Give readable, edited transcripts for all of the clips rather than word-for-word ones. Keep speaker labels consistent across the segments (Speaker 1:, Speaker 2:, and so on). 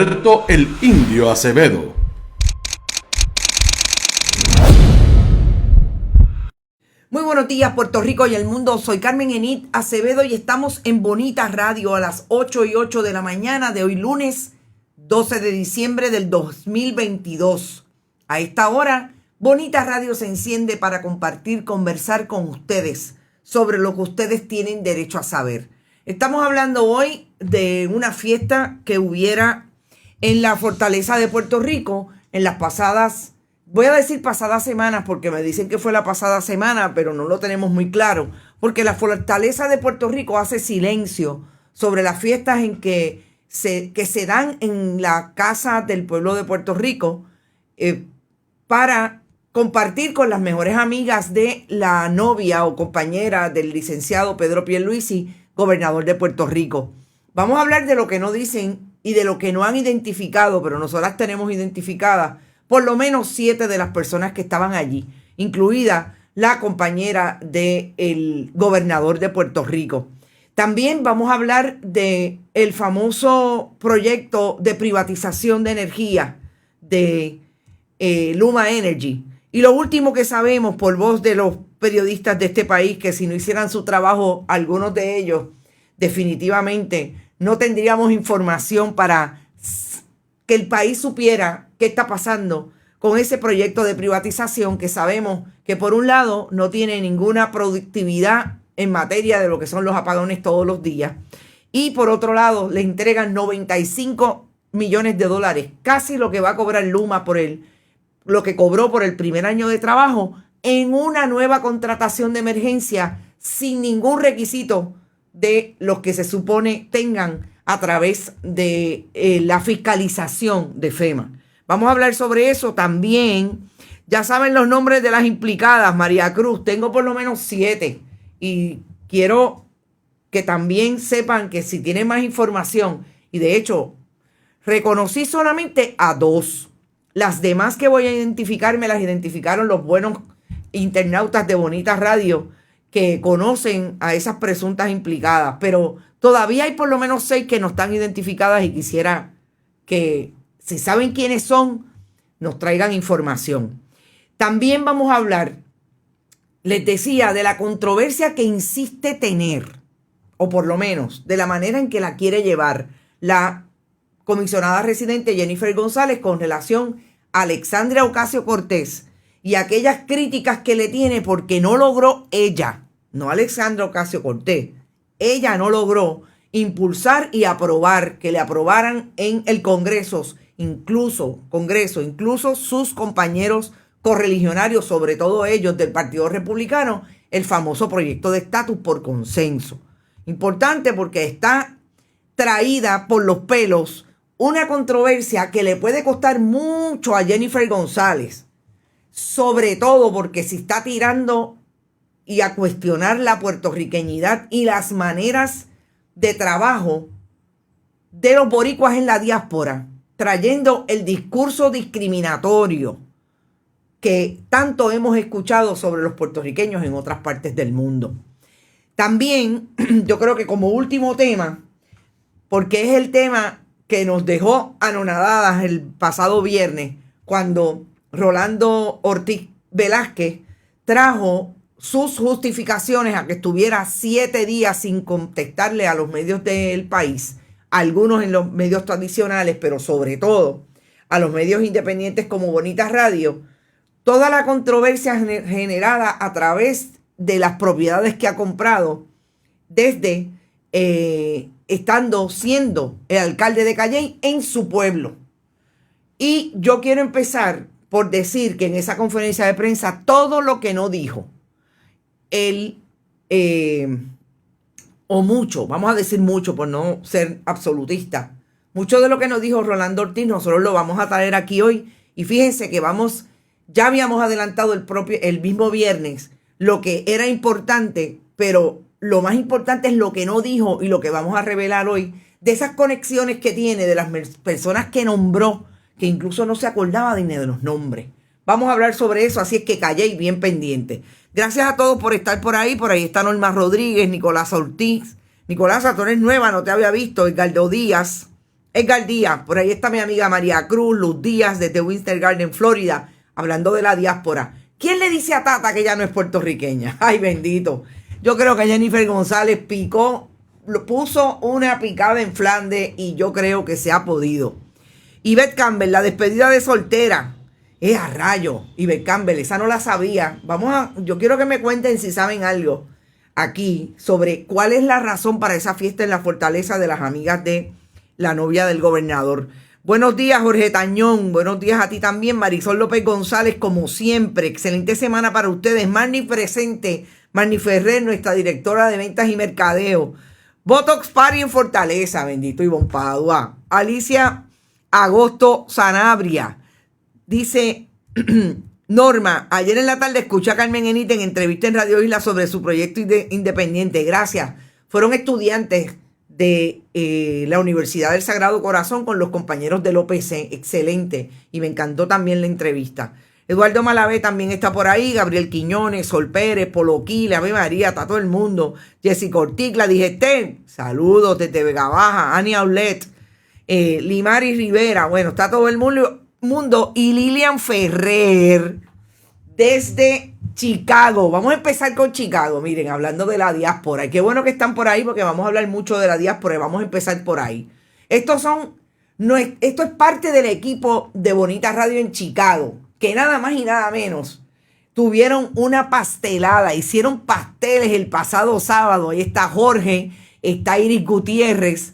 Speaker 1: Alberto el Indio Acevedo.
Speaker 2: Muy buenos días, Puerto Rico y el mundo. Soy Carmen Enid Acevedo y estamos en Bonita Radio a las 8:08 de la mañana de hoy lunes 12 de diciembre del 2022. A esta hora, Bonita Radio se enciende para compartir, conversar con ustedes sobre lo que ustedes tienen derecho a saber. Estamos hablando hoy de una fiesta que hubiera en la Fortaleza de Puerto Rico en las pasadas, voy a decir pasadas semanas porque me dicen que fue la pasada semana, pero no lo tenemos muy claro, porque la Fortaleza de Puerto Rico hace silencio sobre las fiestas que se dan en la Casa del Pueblo de Puerto Rico para compartir con las mejores amigas de la novia o compañera del licenciado Pedro Pierluisi, gobernador de Puerto Rico. Vamos a hablar de lo que no dicen y de lo que no han identificado, pero nosotras tenemos identificadas por lo menos 7 de las personas que estaban allí, incluida la compañera del gobernador de Puerto Rico. También vamos a hablar de el famoso proyecto de privatización de energía de Luma Energy. Y lo último que sabemos por voz de los periodistas de este país, que si no hicieran su trabajo, algunos de ellos definitivamente no tendríamos información para que el país supiera qué está pasando con ese proyecto de privatización que sabemos que por un lado no tiene ninguna productividad en materia de lo que son los apagones todos los días y por otro lado le entregan 95 millones de dólares, casi lo que va a cobrar Luma por lo que cobró por el primer año de trabajo en una nueva contratación de emergencia sin ningún requisito de los que se supone tengan a través de la fiscalización de FEMA. Vamos a hablar sobre eso también. Ya saben los nombres de las implicadas, María Cruz. Tengo por lo menos 7 y quiero que también sepan que si tienen más información, y de hecho reconocí solamente a 2. Las demás que voy a identificar me las identificaron los buenos internautas de Bonita Radio que conocen a esas presuntas implicadas, pero todavía hay por lo menos 6 que no están identificadas y quisiera que, si saben quiénes son, nos traigan información. También vamos a hablar, les decía, de la controversia que insiste tener, o por lo menos de la manera en que la quiere llevar la comisionada residente Jennifer González con relación a Alexandria Ocasio-Cortez y aquellas críticas que le tiene porque no logró ella, no Alexandria Ocasio-Cortez, ella no logró impulsar y aprobar, que le aprobaran en el Congreso, incluso sus compañeros correligionarios, sobre todo ellos del Partido Republicano, el famoso proyecto de estatus por consenso. Importante porque está traída por los pelos una controversia que le puede costar mucho a Jennifer González, sobre todo porque se está tirando y a cuestionar la puertorriqueñidad y las maneras de trabajo de los boricuas en la diáspora, trayendo el discurso discriminatorio que tanto hemos escuchado sobre los puertorriqueños en otras partes del mundo. También, yo creo que como último tema, porque es el tema que nos dejó anonadadas el pasado viernes, cuando Rolando Ortiz Velázquez trajo sus justificaciones a que estuviera 7 días sin contestarle a los medios del país, algunos en los medios tradicionales, pero sobre todo a los medios independientes como Bonita Radio, toda la controversia generada a través de las propiedades que ha comprado desde siendo el alcalde de Calley en su pueblo. Y yo quiero empezar por decir que en esa conferencia de prensa todo lo que no dijo él, o mucho, vamos a decir mucho por no ser absolutista, mucho de lo que nos dijo Rolando Ortiz nosotros lo vamos a traer aquí hoy. Y fíjense que ya habíamos adelantado el mismo viernes lo que era importante, pero lo más importante es lo que no dijo y lo que vamos a revelar hoy, de esas conexiones que tiene, de las personas que nombró, que incluso no se acordaba ni de los nombres. Vamos a hablar sobre eso, así es que callé bien pendiente. Gracias a todos por estar por ahí. Por ahí está Norma Rodríguez, Nicolás Ortiz. Nicolás, tú eres nueva, no te había visto. Edgardo Díaz, Edgar Díaz, por ahí está mi amiga María Cruz, Luz Díaz desde Winter Garden, Florida, hablando de la diáspora. ¿Quién le dice a Tata que ella no es puertorriqueña? Ay, bendito. Yo creo que Jennifer González puso una picada en Flandes y yo creo que se ha podido. Yvette Campbell, la despedida de soltera. A rayo, Yvette Campbell, esa no la sabía. Yo quiero que me cuenten si saben algo aquí sobre cuál es la razón para esa fiesta en la fortaleza de las amigas de la novia del gobernador. Buenos días, Jorge Tañón. Buenos días a ti también, Marisol López González, como siempre. Excelente semana para ustedes. Marni presente, Marni Ferrer, nuestra directora de ventas y mercadeo. Botox Party en Fortaleza, bendito Ivonne Padua. Alicia Agosto Sanabria. Dice Norma, ayer en la tarde escuché a Carmen Enit en entrevista en Radio Isla sobre su proyecto independiente. Gracias. Fueron estudiantes de la Universidad del Sagrado Corazón con los compañeros del OPC. Excelente. Y me encantó también la entrevista. Eduardo Malavé también está por ahí. Gabriel Quiñones, Sol Pérez, Polo Quila, Ave María, está todo el mundo. Jessica Ortiz, la Digestén. Saludos desde Vega Baja. Ani Aulet. Limari Rivera. Bueno, está todo el mundo. Y Lilian Ferrer desde Chicago. Vamos a empezar con Chicago. Miren, hablando de la diáspora. Y qué bueno que están por ahí porque vamos a hablar mucho de la diáspora y vamos a empezar por ahí. Esto es parte del equipo de Bonita Radio en Chicago, que nada más y nada menos tuvieron una pastelada, hicieron pasteles el pasado sábado. Ahí está Jorge, está Iris Gutiérrez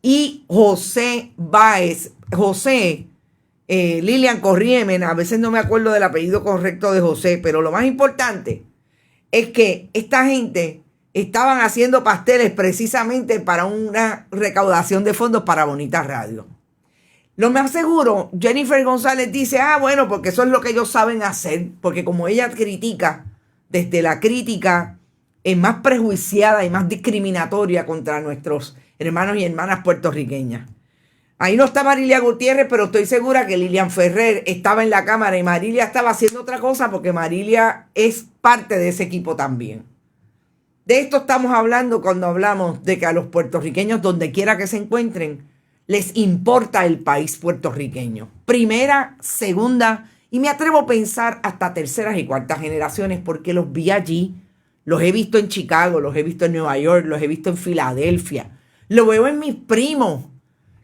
Speaker 2: y José Báez. Lilian Corriemen, a veces no me acuerdo del apellido correcto de José, pero lo más importante es que esta gente estaban haciendo pasteles precisamente para una recaudación de fondos para Bonita Radio. Lo más seguro, Jennifer González dice, bueno, porque eso es lo que ellos saben hacer, porque como ella critica, desde la crítica es más prejuiciada y más discriminatoria contra nuestros hermanos y hermanas puertorriqueñas. Ahí no está Marilia Gutiérrez, pero estoy segura que Lilian Ferrer estaba en la cámara y Marilia estaba haciendo otra cosa porque Marilia es parte de ese equipo también. De esto estamos hablando cuando hablamos de que a los puertorriqueños, donde quiera que se encuentren, les importa el país puertorriqueño. Primera, segunda y me atrevo a pensar hasta terceras y cuartas generaciones porque los vi allí. Los he visto en Chicago, los he visto en Nueva York, los he visto en Filadelfia. Lo veo en mis primos,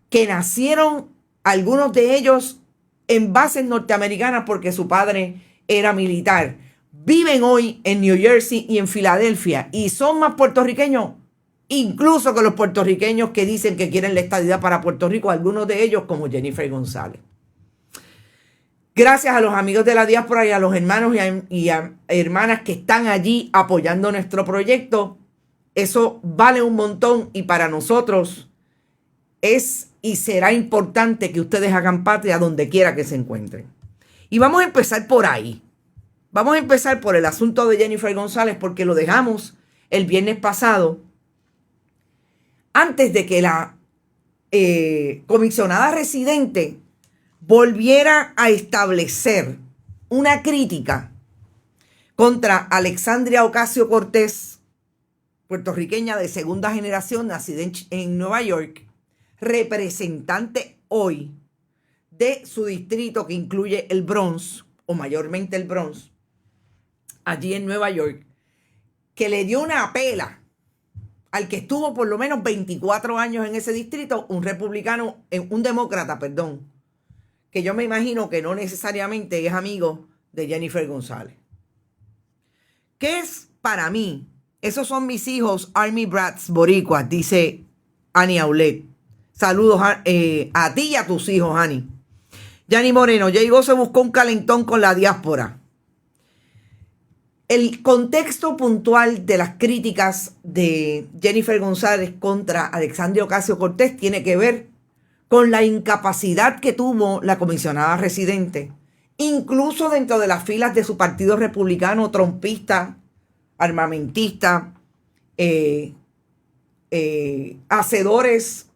Speaker 2: que nacieron algunos de ellos en bases norteamericanas porque su padre era militar. Viven hoy en New Jersey y en Filadelfia y son más puertorriqueños incluso que los puertorriqueños que dicen que quieren la estadidad para Puerto Rico, algunos de ellos como Jennifer González. Gracias a los amigos de la diáspora y a los hermanos y a hermanas que están allí apoyando nuestro proyecto. Eso vale un montón y para nosotros es y será importante que ustedes hagan patria donde quiera que se encuentren. Y vamos a empezar por ahí. Vamos a empezar por el asunto de Jennifer González porque lo dejamos el viernes pasado antes de que la comisionada residente volviera a establecer una crítica contra Alexandria Ocasio-Cortez, puertorriqueña de segunda generación, nacida en Nueva York, representante hoy de su distrito que incluye el Bronx, o mayormente el Bronx, allí en Nueva York, que le dio una pela al que estuvo por lo menos 24 años en ese distrito, un demócrata, que yo me imagino que no necesariamente es amigo de Jennifer González. ¿Qué es para mí? Esos son mis hijos, Army Brats boricuas, dice Ani Aulet. Saludos a ti y a tus hijos, Ani. Yanni Moreno, llegó, se buscó un calentón con la diáspora. El contexto puntual de las críticas de Jennifer González contra Alexandria Ocasio-Cortez tiene que ver con la incapacidad que tuvo la comisionada residente, incluso dentro de las filas de su partido republicano, trompista, armamentista, hacedores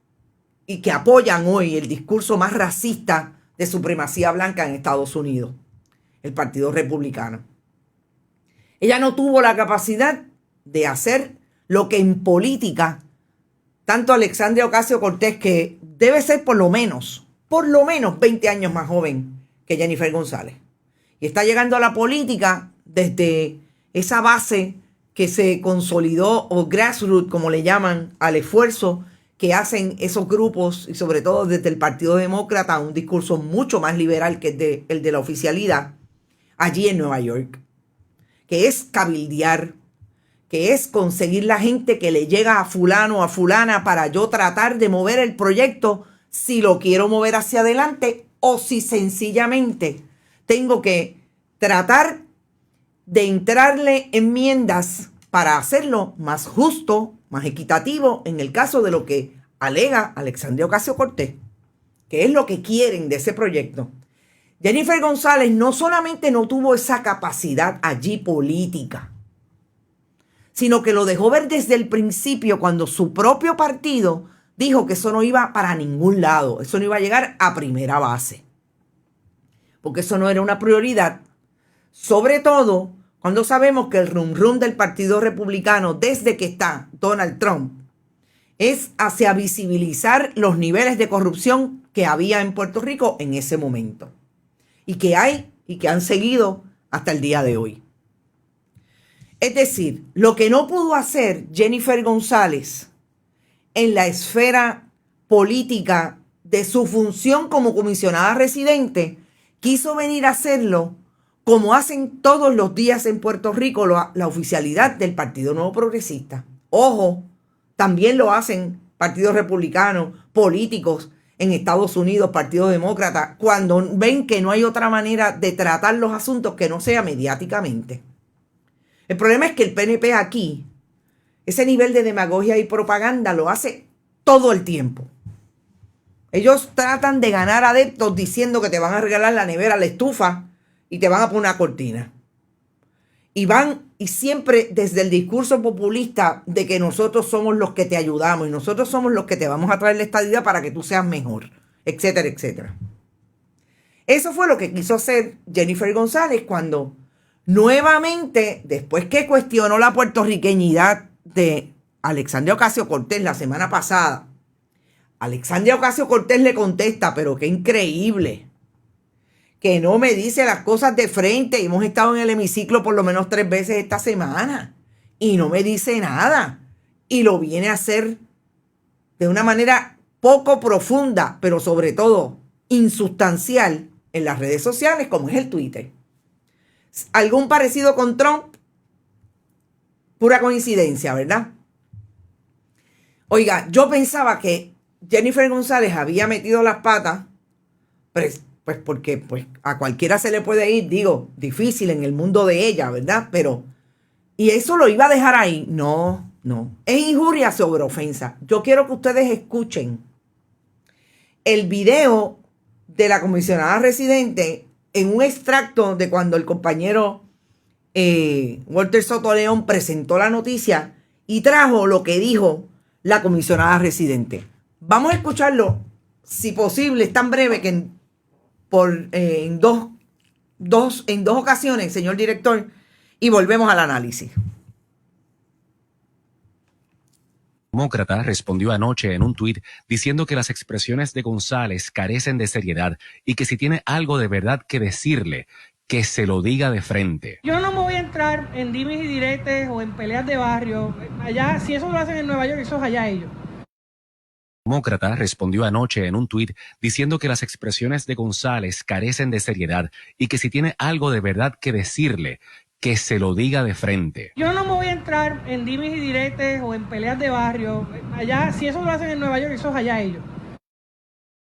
Speaker 2: y que apoyan hoy el discurso más racista de supremacía blanca en Estados Unidos, el Partido Republicano. Ella no tuvo la capacidad de hacer lo que en política, tanto Alexandria Ocasio-Cortez, que debe ser por lo menos 20 años más joven que Jennifer González. Y está llegando a la política desde esa base que se consolidó, o grassroots, como le llaman, al esfuerzo que hacen esos grupos, y sobre todo desde el Partido Demócrata, un discurso mucho más liberal que el de la oficialidad, allí en Nueva York, que es cabildear, que es conseguir la gente que le llega a fulano o a fulana para yo tratar de mover el proyecto si lo quiero mover hacia adelante o si sencillamente tengo que tratar de entrarle enmiendas para hacerlo más justo, más equitativo, en el caso de lo que alega Alexandria Ocasio-Cortez, que es lo que quieren de ese proyecto. Jennifer González no solamente no tuvo esa capacidad allí política, sino que lo dejó ver desde el principio cuando su propio partido dijo que eso no iba para ningún lado, eso no iba a llegar a primera base, porque eso no era una prioridad, sobre todo cuando sabemos que el rum del Partido Republicano desde que está Donald Trump es hacia visibilizar los niveles de corrupción que había en Puerto Rico en ese momento y que hay y que han seguido hasta el día de hoy. Es decir, lo que no pudo hacer Jennifer González en la esfera política de su función como comisionada residente, quiso venir a hacerlo como hacen todos los días en Puerto Rico la oficialidad del Partido Nuevo Progresista. Ojo, también lo hacen partidos republicanos, políticos en Estados Unidos, Partido Demócrata, cuando ven que no hay otra manera de tratar los asuntos que no sea mediáticamente. El problema es que el PNP aquí, ese nivel de demagogia y propaganda lo hace todo el tiempo. Ellos tratan de ganar adeptos diciendo que te van a regalar la nevera, la estufa y te van a poner una cortina. Y siempre desde el discurso populista de que nosotros somos los que te ayudamos y nosotros somos los que te vamos a traer la estadidad para que tú seas mejor, etcétera, etcétera. Eso fue lo que quiso hacer Jennifer González cuando nuevamente, después que cuestionó la puertorriqueñidad de Alexandria Ocasio-Cortez la semana pasada, Alexandria Ocasio-Cortez le contesta, pero qué increíble, que no me dice las cosas de frente. Hemos estado en el hemiciclo por lo menos 3 veces esta semana y no me dice nada. Y lo viene a hacer de una manera poco profunda, pero sobre todo insustancial en las redes sociales, como es el Twitter. ¿Algún parecido con Trump? Pura coincidencia, ¿verdad? Oiga, yo pensaba que Jennifer González había metido las patas, pues porque a cualquiera se le puede ir, digo, difícil en el mundo de ella, ¿verdad? Y eso lo iba a dejar ahí. No. Es injuria sobre ofensa. Yo quiero que ustedes escuchen el video de la comisionada residente en un extracto de cuando el compañero Walter Soto León presentó la noticia y trajo lo que dijo la comisionada residente. Vamos a escucharlo, si posible, es tan breve que en dos ocasiones, señor director, y volvemos al análisis.
Speaker 3: Demócrata respondió anoche en un tuit diciendo que las expresiones de González carecen de seriedad y que si tiene algo de verdad que decirle, que se lo diga de frente.
Speaker 4: Yo no me voy a entrar en dimes y diretes o en peleas de barrio. Allá, si eso lo hacen en Nueva York, eso es allá ellos.
Speaker 3: Demócrata respondió anoche en un tuit diciendo que las expresiones de González carecen de seriedad y que si tiene algo de verdad que decirle, que se lo diga de frente.
Speaker 4: Yo no me voy a entrar en dimes y diretes o en peleas de barrio. Allá, si eso lo hacen en Nueva York, eso es allá ellos.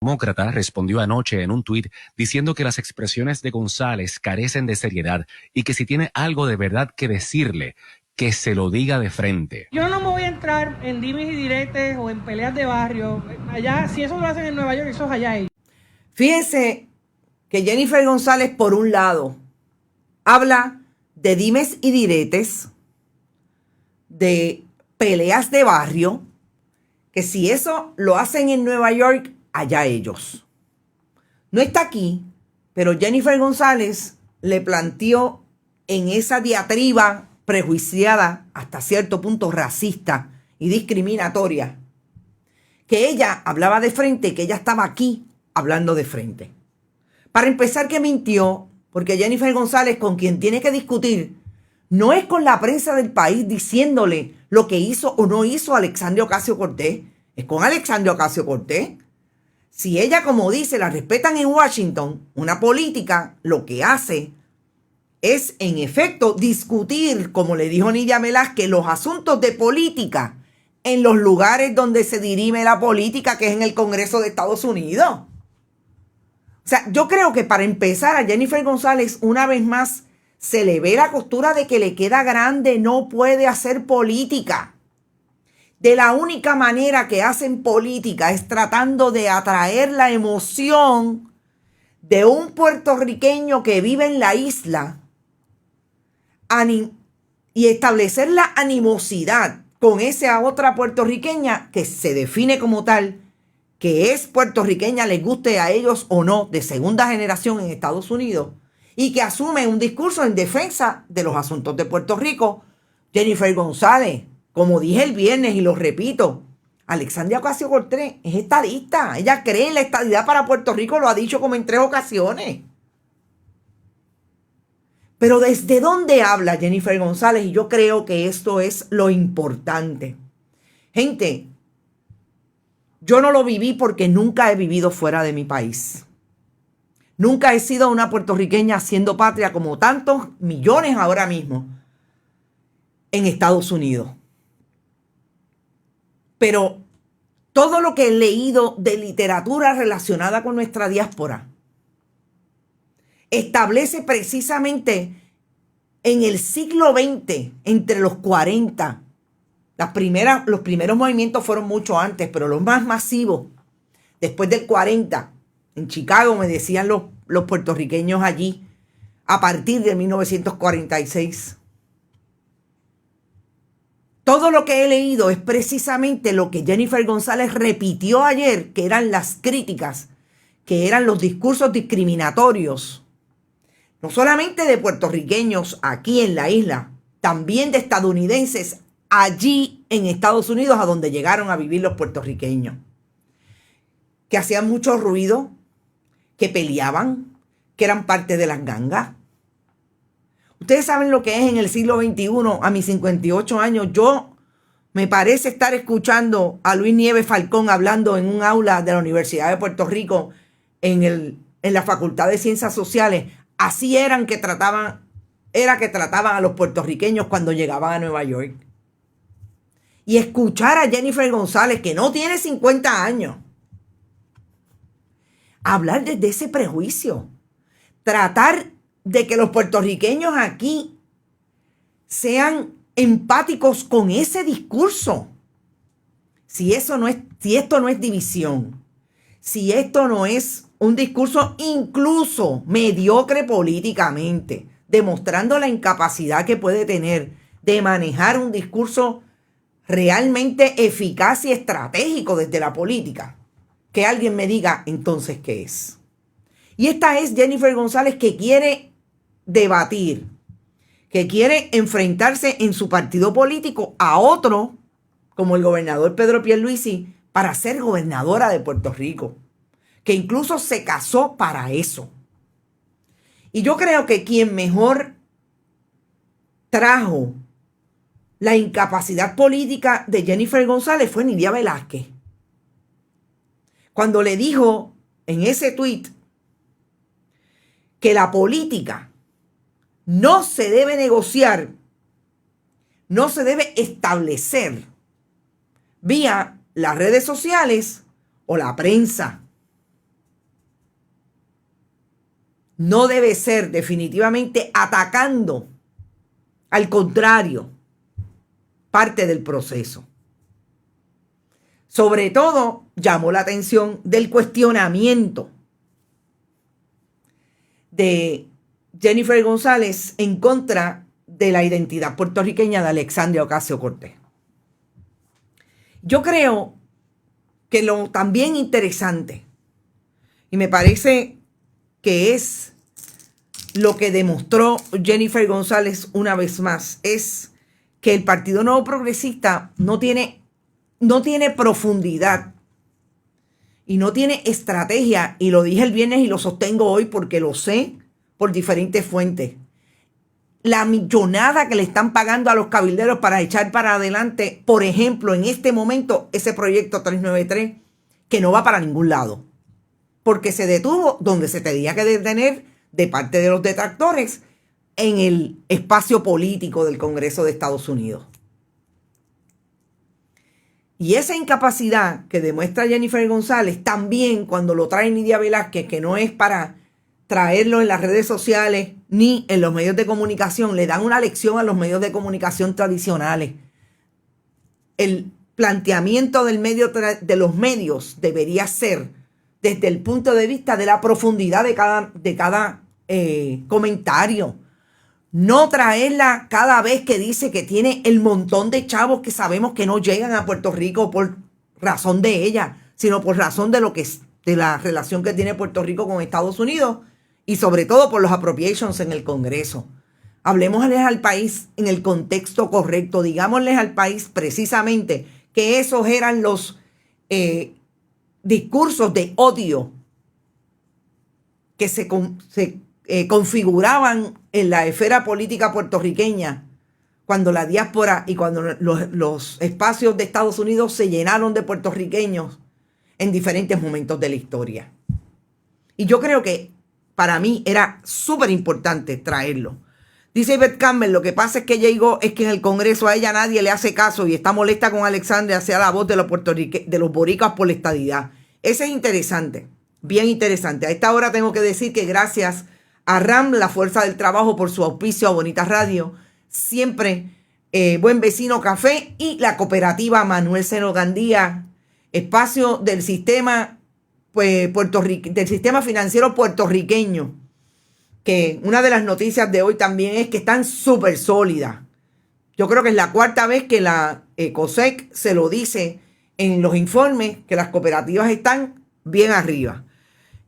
Speaker 3: Demócrata respondió anoche en un tuit diciendo que las expresiones de González carecen de seriedad y que si tiene algo de verdad que decirle, que se lo diga de frente.
Speaker 4: Yo no me voy a entrar en dimes y diretes o en peleas de barrio. Allá, si eso lo hacen en Nueva York, eso es allá ellos.
Speaker 2: Fíjense que Jennifer González, por un lado, habla de dimes y diretes, de peleas de barrio, que si eso lo hacen en Nueva York, allá ellos. No está aquí, pero Jennifer González le planteó en esa diatriba prejuiciada, hasta cierto punto racista y discriminatoria, que ella hablaba de frente, que ella estaba aquí hablando de frente. Para empezar, que mintió, porque Jennifer González, con quien tiene que discutir, no es con la prensa del país diciéndole lo que hizo o no hizo Alexandria Ocasio-Cortez, es con Alexandria Ocasio-Cortez. Si ella, como dice, la respetan en Washington, una política lo que hace es, en efecto, discutir, como le dijo Nidia Velázquez, los asuntos de política en los lugares donde se dirime la política, que es en el Congreso de Estados Unidos. O sea, yo creo que para empezar a Jennifer González, una vez más, se le ve la costura de que le queda grande, no puede hacer política. De la única manera que hacen política es tratando de atraer la emoción de un puertorriqueño que vive en la isla y establecer la animosidad con esa otra puertorriqueña que se define como tal, que es puertorriqueña, les guste a ellos o no, de segunda generación en Estados Unidos, y que asume un discurso en defensa de los asuntos de Puerto Rico. Jennifer González, como dije el viernes y lo repito, Alexandria Ocasio-Cortez es estadista. Ella cree en la estadidad para Puerto Rico, lo ha dicho como en 3 ocasiones. Pero ¿desde dónde habla Jennifer González? Y yo creo que esto es lo importante. Gente, yo no lo viví porque nunca he vivido fuera de mi país. Nunca he sido una puertorriqueña haciendo patria como tantos millones ahora mismo en Estados Unidos. Pero todo lo que he leído de literatura relacionada con nuestra diáspora establece precisamente en el siglo XX, entre los 40, los primeros movimientos fueron mucho antes, pero los más masivos, después del 40, en Chicago me decían los puertorriqueños allí, a partir de 1946. Todo lo que he leído es precisamente lo que Jennifer González repitió ayer, que eran las críticas, que eran los discursos discriminatorios, no solamente de puertorriqueños aquí en la isla, también de estadounidenses allí en Estados Unidos, a donde llegaron a vivir los puertorriqueños, que hacían mucho ruido, que peleaban, que eran parte de las gangas. Ustedes saben lo que es en el siglo XXI, a mis 58 años, yo me parece estar escuchando a Luis Nieves Falcón hablando en un aula de la Universidad de Puerto Rico en la Facultad de Ciencias Sociales. Así era que trataban a los puertorriqueños cuando llegaban a Nueva York. Y escuchar a Jennifer González, que no tiene 50 años, hablar desde ese prejuicio, tratar de que los puertorriqueños aquí sean empáticos con ese discurso. Si esto no es división, si esto no es un discurso incluso mediocre políticamente, demostrando la incapacidad que puede tener de manejar un discurso realmente eficaz y estratégico desde la política, que alguien me diga entonces qué es. Y esta es Jennifer González, que quiere debatir, que quiere enfrentarse en su partido político a otro, como el gobernador Pedro Pierluisi, para ser gobernadora de Puerto Rico, que incluso se casó para eso. Y yo creo que quien mejor trajo la incapacidad política de Jennifer González fue Nidia Velázquez, cuando le dijo en ese tuit que la política no se debe negociar, no se debe establecer vía las redes sociales o la prensa. No debe ser definitivamente atacando, al contrario, parte del proceso. Sobre todo, llamó la atención del cuestionamiento de Jennifer González en contra de la identidad puertorriqueña de Alexandria Ocasio-Cortez. Yo creo que lo también interesante, y me parece que es lo que demostró Jennifer González una vez más, es que el Partido Nuevo Progresista no tiene profundidad y no tiene estrategia, y lo dije el viernes y lo sostengo hoy porque lo sé por diferentes fuentes. La millonada que le están pagando a los cabilderos para echar para adelante, por ejemplo, en este momento, ese proyecto 393, que no va para ningún lado, porque se detuvo donde se tenía que detener de parte de los detractores, en el espacio político del Congreso de Estados Unidos. Y esa incapacidad que demuestra Jennifer González, también cuando lo trae Nidia Velázquez, que no es para traerlo en las redes sociales ni en los medios de comunicación, le dan una lección a los medios de comunicación tradicionales. El planteamiento de los medios debería ser desde el punto de vista de la profundidad de cada comentario. No traerla cada vez que dice que tiene el montón de chavos que sabemos que no llegan a Puerto Rico por razón de ella, sino por razón de la relación que tiene Puerto Rico con Estados Unidos y sobre todo por los appropriations en el Congreso. Hablemosles al país en el contexto correcto, digámosles al país precisamente que esos eran los discursos de odio que se configuraban en la esfera política puertorriqueña cuando la diáspora y cuando los espacios de Estados Unidos se llenaron de puertorriqueños en diferentes momentos de la historia. Y yo creo que para mí era súper importante traerlo. Dice Beth Campbell, lo que pasa es que es que en el Congreso a ella nadie le hace caso y está molesta con Alexandria, sea la voz de los boricuas por la estadidad. Ese es interesante, bien interesante. A esta hora tengo que decir que gracias a RAM, la Fuerza del Trabajo, por su auspicio a Bonita Radio, siempre Buen Vecino Café y la cooperativa Manuel Seno Gandía, espacio del sistema del sistema financiero puertorriqueño, que una de las noticias de hoy también es que están súper sólidas. Yo creo que es la cuarta vez que la COSEC se lo dice en los informes, que las cooperativas están bien arriba.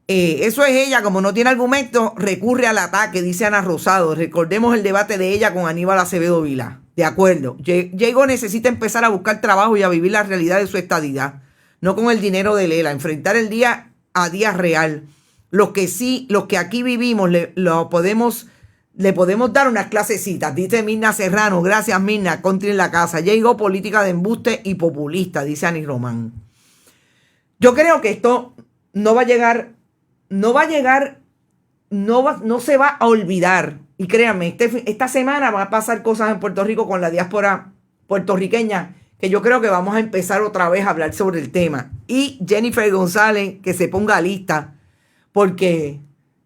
Speaker 2: Eso es ella, como no tiene argumento, recurre al ataque, dice Ana Rosado. Recordemos el debate de ella con Aníbal Acevedo Vilá. De acuerdo, Diego necesita empezar a buscar trabajo y a vivir la realidad de su estadidad, no con el dinero de Lela, enfrentar el día a día real. Los que aquí vivimos le podemos dar unas clasecitas, dice Mirna Serrano. Gracias, Mirna, country en la casa. Llegó política de embuste y populista, dice Ani Román. Yo creo que esto no se va a olvidar. Y créanme, esta semana van a pasar cosas en Puerto Rico con la diáspora puertorriqueña, que yo creo que vamos a empezar otra vez a hablar sobre el tema. Y Jennifer González, que se ponga lista, porque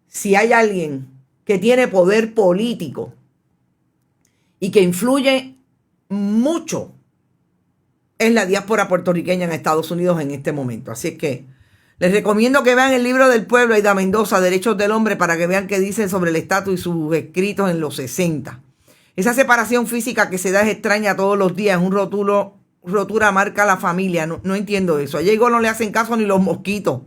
Speaker 2: si hay alguien que tiene poder político y que influye mucho, es la diáspora puertorriqueña en Estados Unidos en este momento. Así es que les recomiendo que vean el libro del pueblo, Aida Mendoza, Derechos del Hombre, para que vean qué dicen sobre el estatus y sus escritos en los 60. Esa separación física que se da es extraña todos los días. Un rotura marca a la familia. No entiendo eso. A Diego no le hacen caso ni los mosquitos,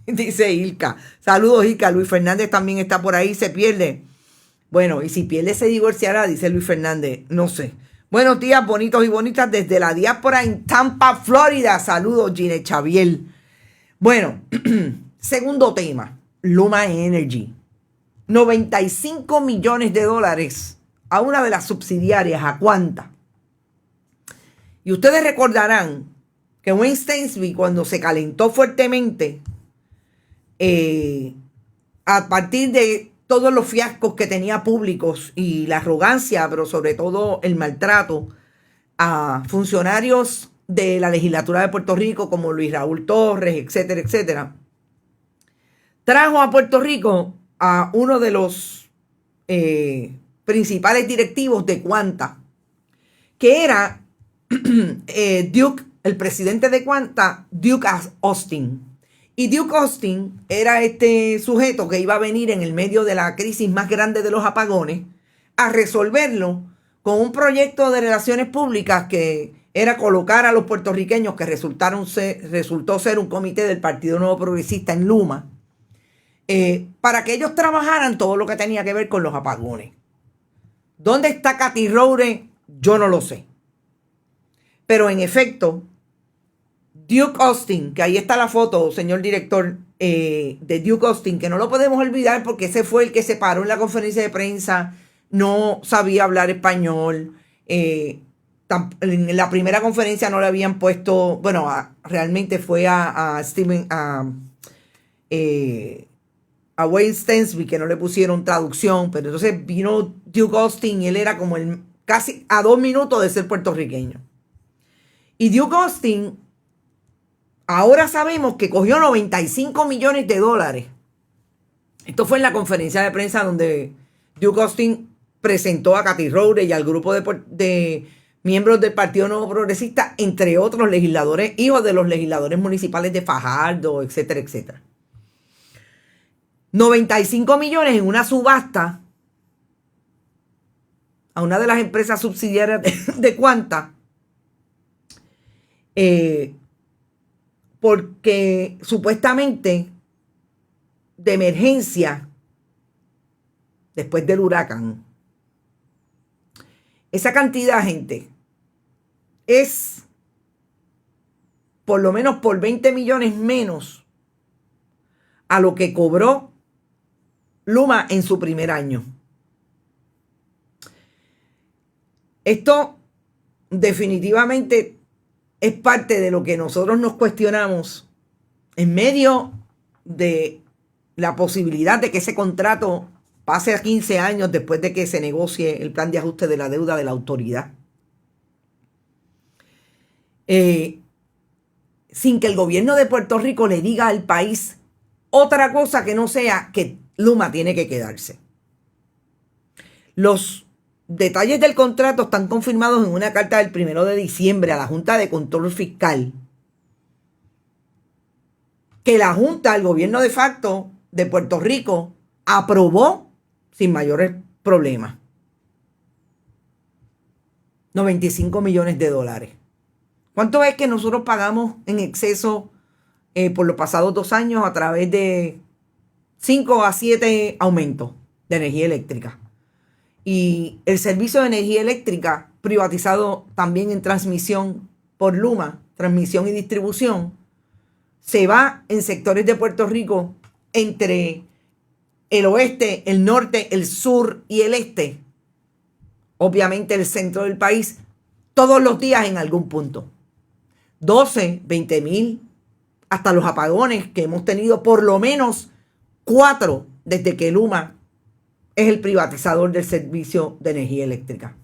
Speaker 2: dice Ilka. Saludos, Ilka. Luis Fernández también está por ahí. Se pierde. Bueno, y si pierde se divorciará, dice Luis Fernández. No sé. Buenos días, bonitos y bonitas, desde la diáspora en Tampa, Florida. Saludos, Gine Xavier. Bueno, segundo tema, Luma Energy. 95 millones de dólares a una de las subsidiarias. ¿A cuánta? Y ustedes recordarán que Wayne Stensby, cuando se calentó fuertemente, a partir de todos los fiascos que tenía públicos y la arrogancia, pero sobre todo el maltrato a funcionarios de la legislatura de Puerto Rico, como Luis Raúl Torres, etcétera, etcétera, trajo a Puerto Rico a uno de los principales directivos de Quanta, que era Duke, el presidente de Quanta, Duke Austin. Y Duke Austin era este sujeto que iba a venir en el medio de la crisis más grande de los apagones a resolverlo con un proyecto de relaciones públicas que era colocar a los puertorriqueños, que resultó ser un comité del Partido Nuevo Progresista en Luma, para que ellos trabajaran todo lo que tenía que ver con los apagones. ¿Dónde está Cathy Roure? Yo no lo sé. Pero en efecto, Duke Austin, que ahí está la foto, señor director, de Duke Austin, que no lo podemos olvidar porque ese fue el que se paró en la conferencia de prensa, no sabía hablar español, en la primera conferencia no le habían puesto, bueno, realmente fue a Wayne Stensby que no le pusieron traducción, pero entonces vino Duke Austin y él era como casi a 2 minutos de ser puertorriqueño. Y Duke Austin, ahora sabemos que cogió $95 millones. Esto fue en la conferencia de prensa donde Duke Austin presentó a Cathy Roure y al grupo de miembros del Partido Nuevo Progresista, entre otros legisladores, hijos de los legisladores municipales de Fajardo, etcétera, etcétera. 95 millones en una subasta a una de las empresas subsidiarias de Quanta, porque supuestamente de emergencia después del huracán. Esa cantidad, gente, es por lo menos por 20 millones menos a lo que cobró Luma en su primer año. Esto definitivamente es parte de lo que nosotros nos cuestionamos en medio de la posibilidad de que ese contrato pase a 15 años después de que se negocie el plan de ajuste de la deuda de la autoridad. Sin que el gobierno de Puerto Rico le diga al país otra cosa que no sea que Luma tiene que quedarse. Los detalles del contrato están confirmados en una carta del 1 de diciembre a la Junta de Control Fiscal, que la Junta, el gobierno de facto de Puerto Rico, aprobó sin mayores problemas. $95 millones. ¿Cuánto es que nosotros pagamos en exceso por los pasados 2 años a través de 5 a 7 aumentos de energía eléctrica? Y el servicio de energía eléctrica privatizado también en transmisión por Luma, transmisión y distribución, se va en sectores de Puerto Rico entre el oeste, el norte, el sur y el este. Obviamente el centro del país, todos los días en algún punto. 12, 20 mil, hasta los apagones que hemos tenido, por lo menos 4 desde que Luma es el privatizador del servicio de energía eléctrica.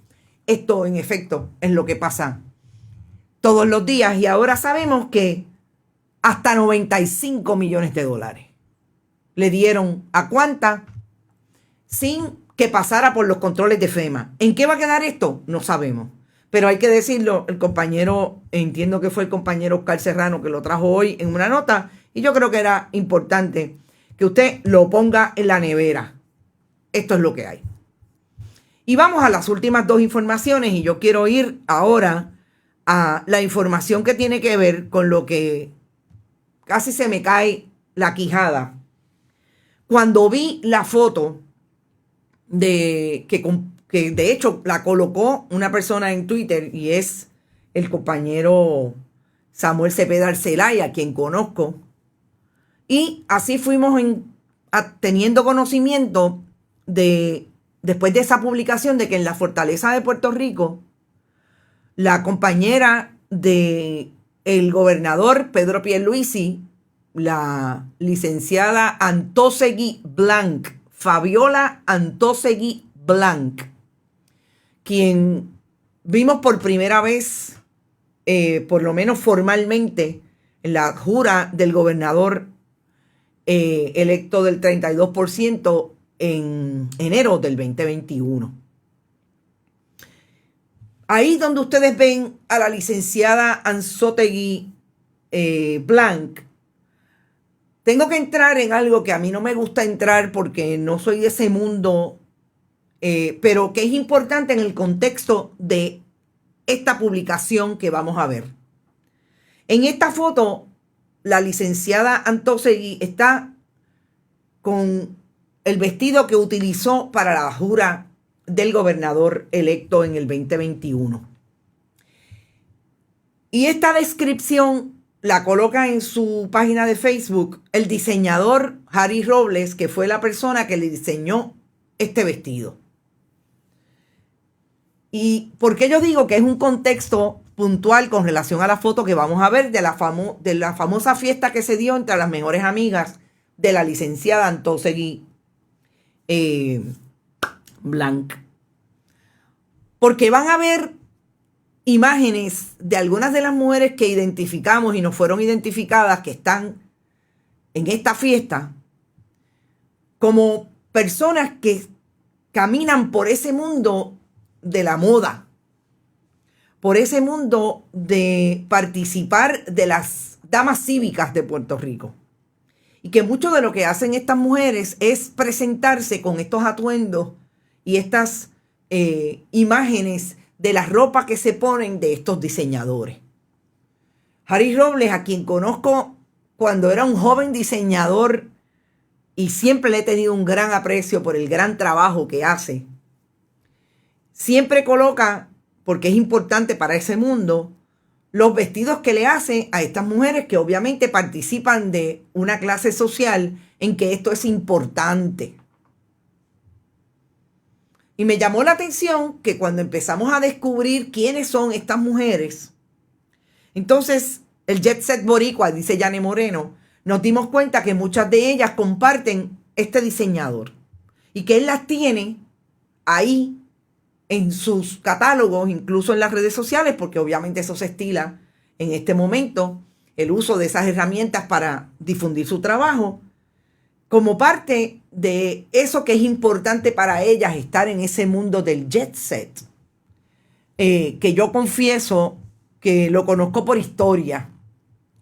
Speaker 2: Esto, en efecto, es lo que pasa todos los días. Y ahora sabemos que hasta $95 millones le dieron a Quanta sin que pasara por los controles de FEMA. ¿En qué va a quedar esto? No sabemos. Pero hay que decirlo, el compañero, entiendo que fue el compañero Oscar Serrano que lo trajo hoy en una nota, y yo creo que era importante que usted lo ponga en la nevera. Esto es lo que hay. Y vamos a las últimas 2 informaciones, y yo quiero ir ahora a la información que tiene que ver con lo que casi se me cae la quijada cuando vi la foto que de hecho la colocó una persona en Twitter, y es el compañero Samuel Cepeda Arcelay, a quien conozco. Y así fuimos teniendo conocimiento después de esa publicación, de que en la Fortaleza de Puerto Rico, la compañera del gobernador Pedro Pierluisi, la licenciada Antosegui Blanc, Fabiola Antosegui Blanc, quien vimos por primera vez, por lo menos formalmente, en la jura del gobernador electo del 32% en enero del 2021. Ahí donde ustedes ven a la licenciada Antosegui Blanc, tengo que entrar en algo que a mí no me gusta entrar porque no soy de ese mundo, pero que es importante en el contexto de esta publicación que vamos a ver. En esta foto, la licenciada Antosegui está con el vestido que utilizó para la jura del gobernador electo en el 2021. Y esta descripción la coloca en su página de Facebook el diseñador Harry Robles, que fue la persona que le diseñó este vestido. ¿Y por qué yo digo que es un contexto puntual con relación a la foto que vamos a ver de la famosa fiesta que se dio entre las mejores amigas de la licenciada Antosegui Blanc? Porque van a ver imágenes de algunas de las mujeres que identificamos y nos fueron identificadas que están en esta fiesta como personas que caminan por ese mundo de la moda, por ese mundo de participar de las damas cívicas de Puerto Rico. Y que mucho de lo que hacen estas mujeres es presentarse con estos atuendos y estas imágenes de la ropa que se ponen de estos diseñadores. Harry Robles, a quien conozco cuando era un joven diseñador y siempre le he tenido un gran aprecio por el gran trabajo que hace, siempre coloca, porque es importante para ese mundo, los vestidos que le hace a estas mujeres que obviamente participan de una clase social en que esto es importante. Y me llamó la atención que cuando empezamos a descubrir quiénes son estas mujeres, entonces el Jet Set Boricua, dice Yane Moreno, nos dimos cuenta que muchas de ellas comparten este diseñador y que él las tiene ahí en sus catálogos, incluso en las redes sociales, porque obviamente eso se estila en este momento, el uso de esas herramientas para difundir su trabajo, como parte de eso que es importante para ellas, estar en ese mundo del jet set, que yo confieso que lo conozco por historia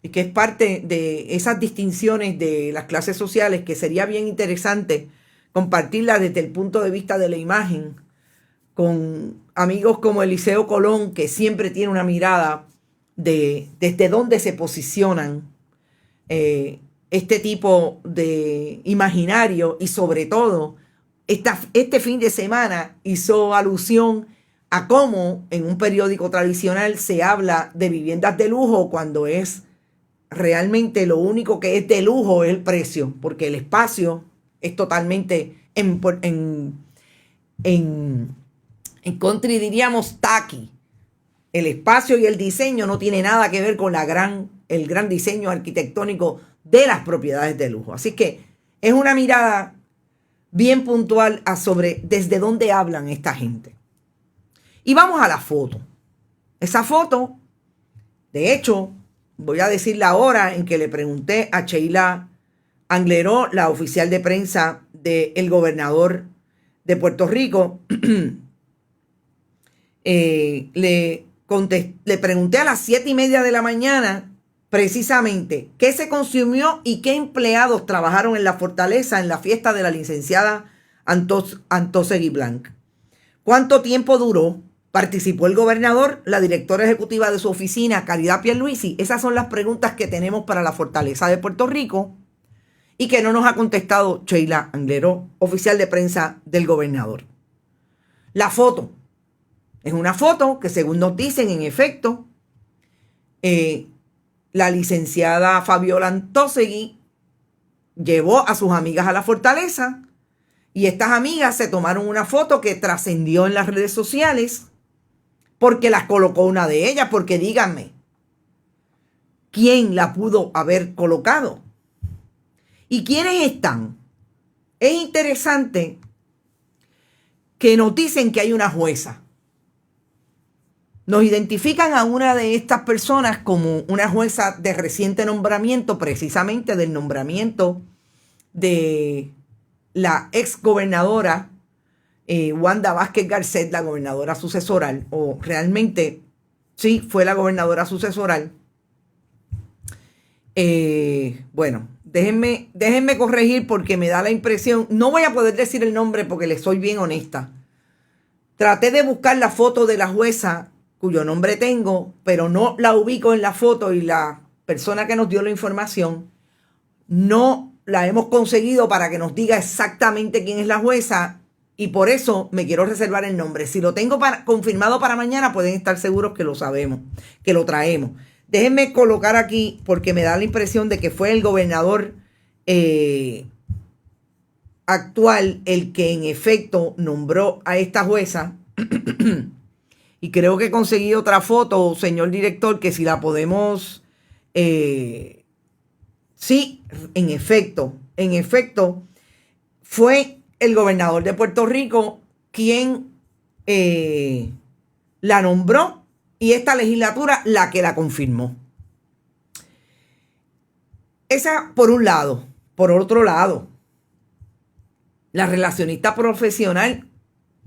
Speaker 2: y que es parte de esas distinciones de las clases sociales que sería bien interesante compartirlas desde el punto de vista de la imagen con amigos como Eliseo Colón, que siempre tiene una mirada de desde dónde se posicionan este tipo de imaginario, y sobre todo este fin de semana hizo alusión a cómo en un periódico tradicional se habla de viviendas de lujo cuando es realmente lo único que es de lujo es el precio, porque el espacio es totalmente en country diríamos tacky. El espacio y el diseño no tiene nada que ver con el gran diseño arquitectónico de las propiedades de lujo. Así que es una mirada bien puntual sobre desde dónde hablan esta gente. Y vamos a la foto. Esa foto, de hecho, voy a decir la hora en que le pregunté a Sheila Angleró, la oficial de prensa del gobernador de Puerto Rico, le pregunté a las 7:30 de la mañana precisamente qué se consumió y qué empleados trabajaron en la fortaleza en la fiesta de la licenciada Antosegui Blanc. ¿Cuánto tiempo duró? ¿Participó el gobernador, la directora ejecutiva de su oficina, Caridad Pierluisi? Esas son las preguntas que tenemos para la fortaleza de Puerto Rico y que no nos ha contestado Sheila Angleró, oficial de prensa del gobernador. La foto. Es una foto que, según nos dicen, en efecto, la licenciada Fabiola Antosegui llevó a sus amigas a la fortaleza y estas amigas se tomaron una foto que trascendió en las redes sociales porque las colocó una de ellas, porque díganme, ¿quién la pudo haber colocado? ¿Y quiénes están? Es interesante que nos dicen que hay una jueza. Nos identifican a una de estas personas como una jueza de reciente nombramiento, precisamente del nombramiento de la ex gobernadora Wanda Vázquez Garcet, la gobernadora sucesoral, o realmente sí fue la gobernadora sucesoral. Bueno, déjenme corregir porque me da la impresión, no voy a poder decir el nombre porque les soy bien honesta. Traté de buscar la foto de la jueza cuyo nombre tengo, pero no la ubico en la foto y la persona que nos dio la información no la hemos conseguido para que nos diga exactamente quién es la jueza y por eso me quiero reservar el nombre. Si lo tengo confirmado para mañana, pueden estar seguros que lo sabemos, que lo traemos. Déjenme colocar aquí, porque me da la impresión de que fue el gobernador actual el que en efecto nombró a esta jueza. Y creo que conseguí otra foto, señor director, que si la podemos... sí, en efecto, fue el gobernador de Puerto Rico quien la nombró y esta legislatura la que la confirmó. Esa por un lado. Por otro lado, la relacionista profesional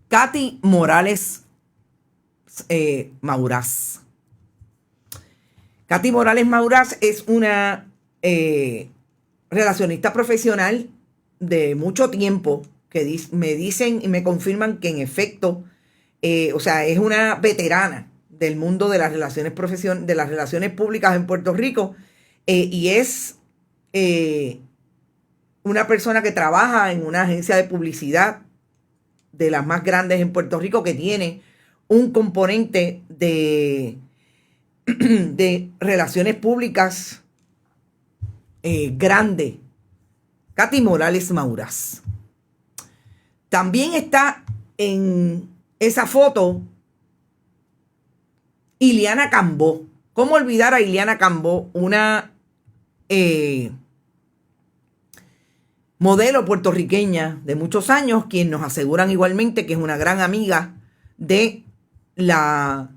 Speaker 2: Katy Morales Maurás. Katy Morales Maurás es una relacionista profesional de mucho tiempo que me dicen y me confirman que en efecto, o sea, es una veterana del mundo de las relaciones de las relaciones públicas en Puerto Rico, y es una persona que trabaja en una agencia de publicidad de las más grandes en Puerto Rico, que tiene un componente de relaciones públicas grande. Katy Morales Maurás. También está en esa foto Iliana Cambó. ¿Cómo olvidar a Iliana Cambó? Una modelo puertorriqueña de muchos años, quien nos aseguran igualmente que es una gran amiga de la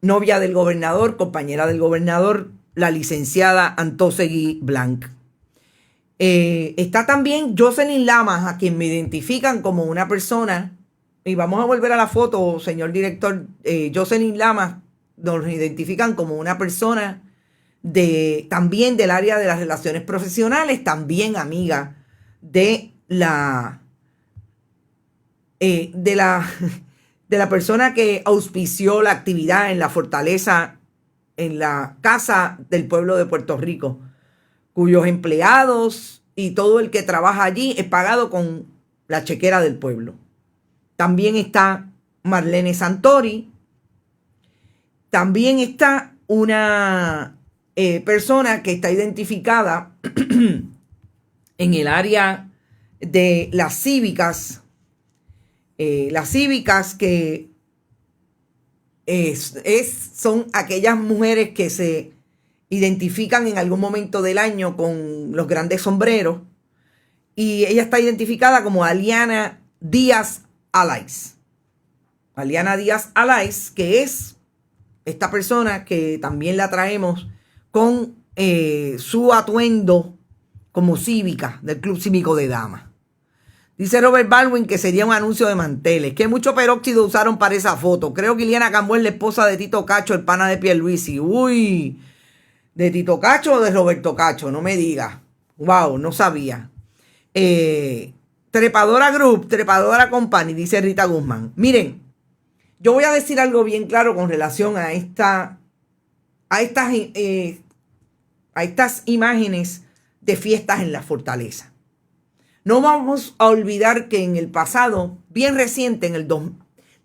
Speaker 2: novia del gobernador, compañera del gobernador, la licenciada Antosegui Blanc. Está también Jocelyn Lamas, a quien me identifican como una persona, y vamos a volver a la foto, señor director. Jocelyn Lamas nos identifican como una persona también del área de las relaciones profesionales, también amiga de la persona que auspició la actividad en la fortaleza, en la Casa del Pueblo de Puerto Rico, cuyos empleados y todo el que trabaja allí es pagado con la chequera del pueblo. También está Marlene Santori. También está una persona que está identificada en el área de las cívicas. Las cívicas que son aquellas mujeres que se identifican en algún momento del año con los grandes sombreros, y ella está identificada como Aliana Díaz Alais. Aliana Díaz Alais, que es esta persona que también la traemos con su atuendo como cívica del Club Cívico de Damas. Dice Robert Baldwin que sería un anuncio de manteles. Que mucho peróxido usaron para esa foto. Creo que Iliana Cambó es la esposa de Tito Cacho, el pana de Pierluisi. Uy, ¿de Tito Cacho o de Roberto Cacho? No me digas. Wow, no sabía. Trepadora Group, Trepadora Company, dice Rita Guzmán. Miren, yo voy a decir algo bien claro con relación a estas imágenes de fiestas en la fortaleza. No vamos a olvidar que en el pasado, bien reciente,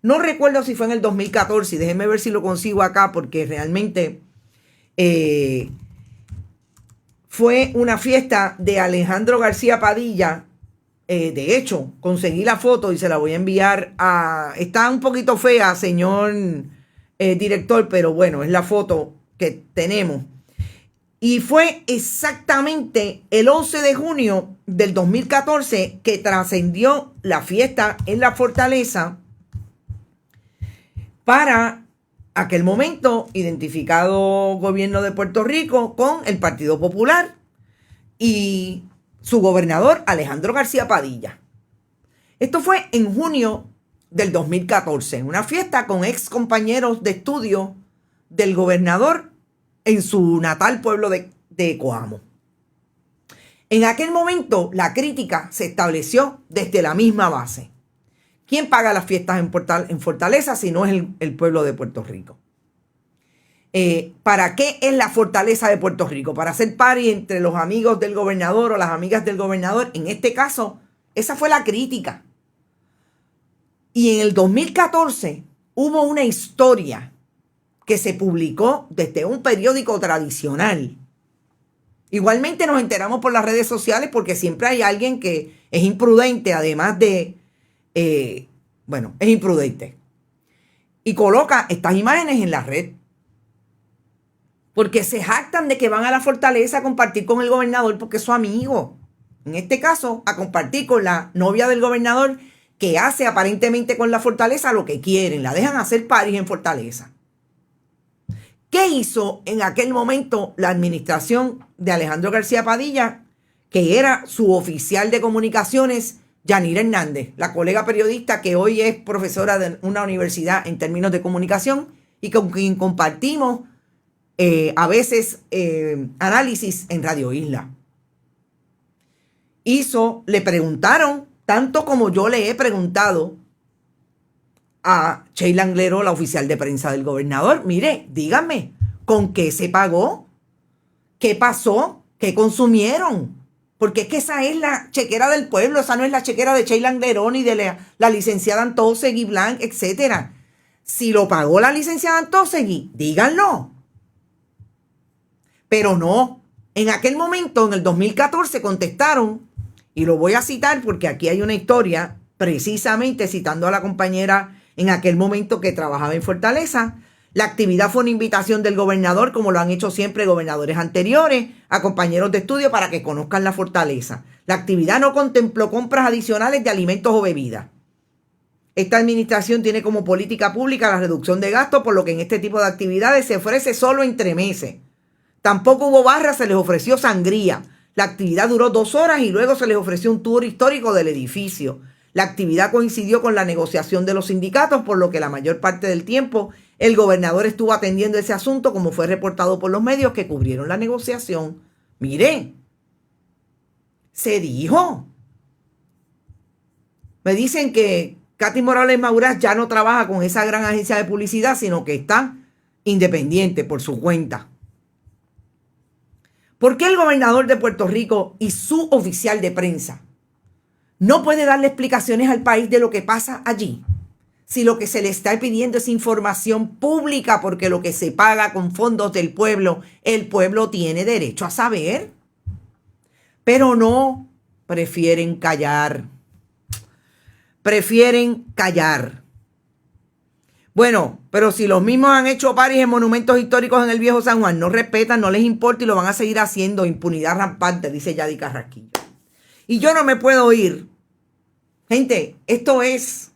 Speaker 2: no recuerdo si fue en el 2014, y déjenme ver si lo consigo acá, porque realmente fue una fiesta de Alejandro García Padilla. De hecho, conseguí la foto y se la voy a enviar está un poquito fea, señor director, pero bueno, es la foto que tenemos. Y fue exactamente el 11 de junio del 2014 que trascendió la fiesta en la fortaleza, para aquel momento identificado gobierno de Puerto Rico con el Partido Popular y su gobernador Alejandro García Padilla. Esto fue en junio del 2014, una fiesta con ex compañeros de estudio del gobernador en su natal pueblo de Coamo. En aquel momento la crítica se estableció desde la misma base. ¿Quién paga las fiestas en Fortaleza si no es el pueblo de Puerto Rico? ¿Para qué es la Fortaleza de Puerto Rico? ¿Para hacer party entre los amigos del gobernador o las amigas del gobernador? En este caso, esa fue la crítica. Y en el 2014 hubo una historia que se publicó desde un periódico tradicional. Igualmente nos enteramos por las redes sociales porque siempre hay alguien que es imprudente, además de, es imprudente. Y coloca estas imágenes en la red. Porque se jactan de que van a la fortaleza a compartir con el gobernador porque es su amigo. En este caso, a compartir con la novia del gobernador que hace aparentemente con la fortaleza lo que quieren. La dejan hacer paris en fortaleza. ¿Qué hizo en aquel momento la administración de Alejandro García Padilla, que era su oficial de comunicaciones, Yanira Hernández, la colega periodista que hoy es profesora de una universidad en términos de comunicación y con quien compartimos a veces análisis en Radio Isla? Le preguntaron, tanto como yo le he preguntado a Sheila Anglero, la oficial de prensa del gobernador, mire, díganme, ¿con qué se pagó? ¿Qué pasó? ¿Qué consumieron? Porque es que esa es la chequera del pueblo, esa no es la chequera de Sheila Anglero ni de la licenciada Antosegui Blanc, etcétera. Si lo pagó la licenciada Antosegui, díganlo. Pero no, en aquel momento, en el 2014, contestaron, y lo voy a citar porque aquí hay una historia, precisamente citando a la compañera en aquel momento que trabajaba en Fortaleza. La actividad fue una invitación del gobernador, como lo han hecho siempre gobernadores anteriores, a compañeros de estudio para que conozcan la fortaleza. La actividad no contempló compras adicionales de alimentos o bebidas. Esta administración tiene como política pública la reducción de gastos, por lo que en este tipo de actividades se ofrece solo entre meses. Tampoco hubo barra, se les ofreció sangría. La actividad duró 2 horas y luego se les ofreció un tour histórico del edificio. La actividad coincidió con la negociación de los sindicatos, por lo que la mayor parte del tiempo el gobernador estuvo atendiendo ese asunto, como fue reportado por los medios que cubrieron la negociación. Mire, se dijo. Me dicen que Katy Morales Mauraz ya no trabaja con esa gran agencia de publicidad, sino que está independiente por su cuenta. ¿Por qué el gobernador de Puerto Rico y su oficial de prensa no puede darle explicaciones al país de lo que pasa allí? Si lo que se le está pidiendo es información pública, porque lo que se paga con fondos del pueblo, el pueblo tiene derecho a saber. Pero no, prefieren callar. Prefieren callar. Bueno, pero si los mismos han hecho paris en monumentos históricos en el Viejo San Juan, no respetan, no les importa y lo van a seguir haciendo. Impunidad rampante, dice Yadi Carrasquillo. Y yo no me puedo ir. Gente, esto es,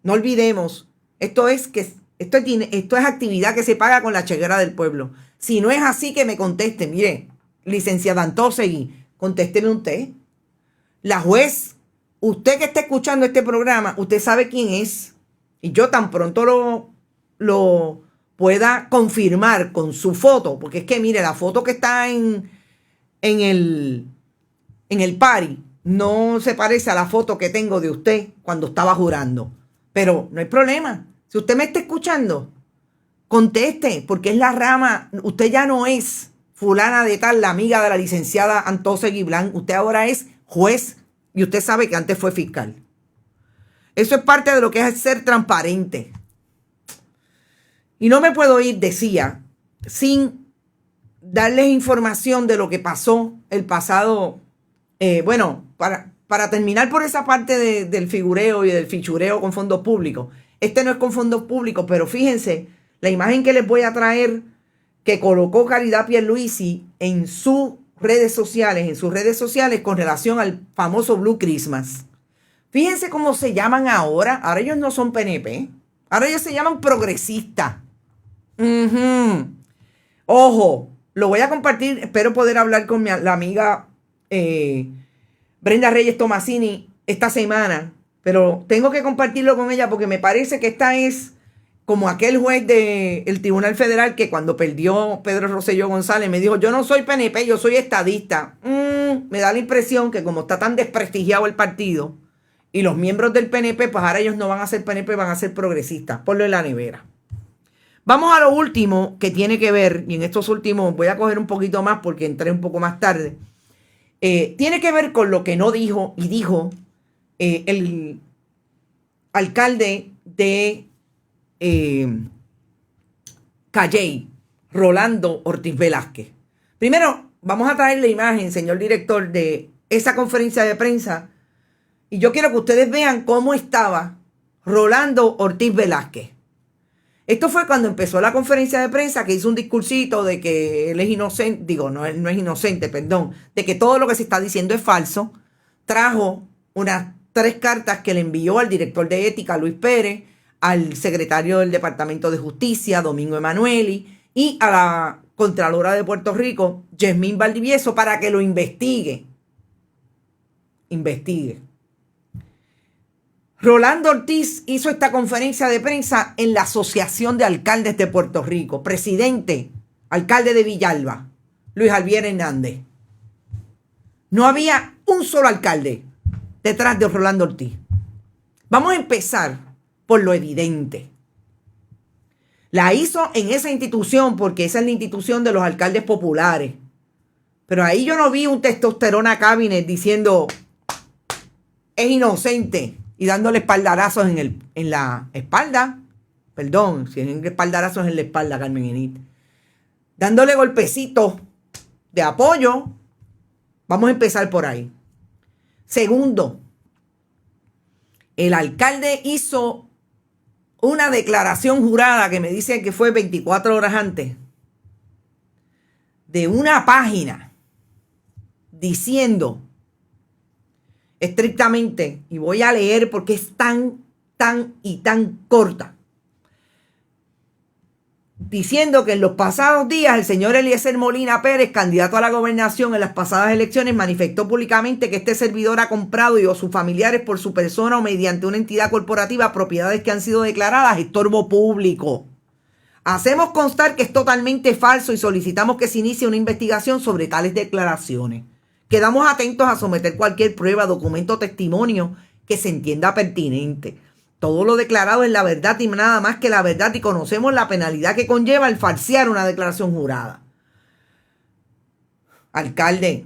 Speaker 2: no olvidemos, esto es actividad que se paga con la chequera del pueblo. Si no es así, que me conteste. Mire, licenciada Antosegui, contésteme usted. La juez, usted que está escuchando este programa, usted sabe quién es. Y yo tan pronto lo pueda confirmar con su foto, porque es que mire, la foto que está en el party no se parece a la foto que tengo de usted cuando estaba jurando. Pero no hay problema. Si usted me está escuchando, conteste, porque es la rama. Usted ya no es fulana de tal, la amiga de la licenciada Antosegui Blanc. Usted ahora es juez y usted sabe que antes fue fiscal. Eso es parte de lo que es ser transparente. Y no me puedo ir, decía, sin darles información de lo que pasó el pasado. Para terminar por esa parte del figureo y del fichureo con fondos públicos. Este no es con fondos públicos, pero fíjense, la imagen que les voy a traer que colocó Caridad Pierluisi en sus redes sociales con relación al famoso Blue Christmas. Fíjense cómo se llaman ahora. Ahora ellos no son PNP. Ahora ellos se llaman progresistas. Ojo, lo voy a compartir. Espero poder hablar con la amiga Brenda Reyes Tomasini esta semana. Pero tengo que compartirlo con ella porque me parece que esta es como aquel juez del Tribunal Federal que cuando perdió Pedro Rosselló González me dijo, yo no soy PNP, yo soy estadista. Me da la impresión que como está tan desprestigiado el partido y los miembros del PNP, pues ahora ellos no van a ser PNP, van a ser progresistas. Ponlo en la nevera. Vamos a lo último que tiene que ver, y en estos últimos voy a coger un poquito más porque entré un poco más tarde. Tiene que ver con lo que no dijo y dijo el alcalde de Calley, Rolando Ortiz Velázquez. Primero, vamos a traer la imagen, señor director, de esa conferencia de prensa. Y yo quiero que ustedes vean cómo estaba Rolando Ortiz Velázquez. Esto fue cuando empezó la conferencia de prensa, que hizo un discursito de que él es inocente, digo, no, él no es inocente, perdón, de que todo lo que se está diciendo es falso. Trajo unas 3 cartas que le envió al director de ética, Luis Pérez, al secretario del Departamento de Justicia, Domingo Emanueli, y a la Contralora de Puerto Rico, Yasmín Valdivieso, para que lo investigue. Rolando Ortiz hizo esta conferencia de prensa en la Asociación de Alcaldes de Puerto Rico. Presidente, alcalde de Villalba, Luis Javier Hernández. No había un solo alcalde detrás de Rolando Ortiz. Vamos a empezar por lo evidente. La hizo en esa institución porque esa es la institución de los alcaldes populares. Pero ahí yo no vi un testosterona cabinet diciendo es inocente y dándole espaldarazos en la espalda. Perdón, si es en espaldarazos en la espalda, Carmen Enit. Dándole golpecitos de apoyo. Vamos a empezar por ahí. Segundo, el alcalde hizo una declaración jurada que me dicen que fue 24 horas antes, de una página diciendo estrictamente, y voy a leer porque es tan corta, diciendo que en los pasados días el señor Eliezer Molina Pérez, candidato a la gobernación en las pasadas elecciones, manifestó públicamente que este servidor ha comprado y o sus familiares por su persona o mediante una entidad corporativa propiedades que han sido declaradas estorbo público. Hacemos constar que es totalmente falso y solicitamos que se inicie una investigación sobre tales declaraciones. Quedamos atentos a someter cualquier prueba, documento o testimonio que se entienda pertinente. Todo lo declarado es la verdad y nada más que la verdad, y conocemos la penalidad que conlleva el falsear una declaración jurada. Alcalde,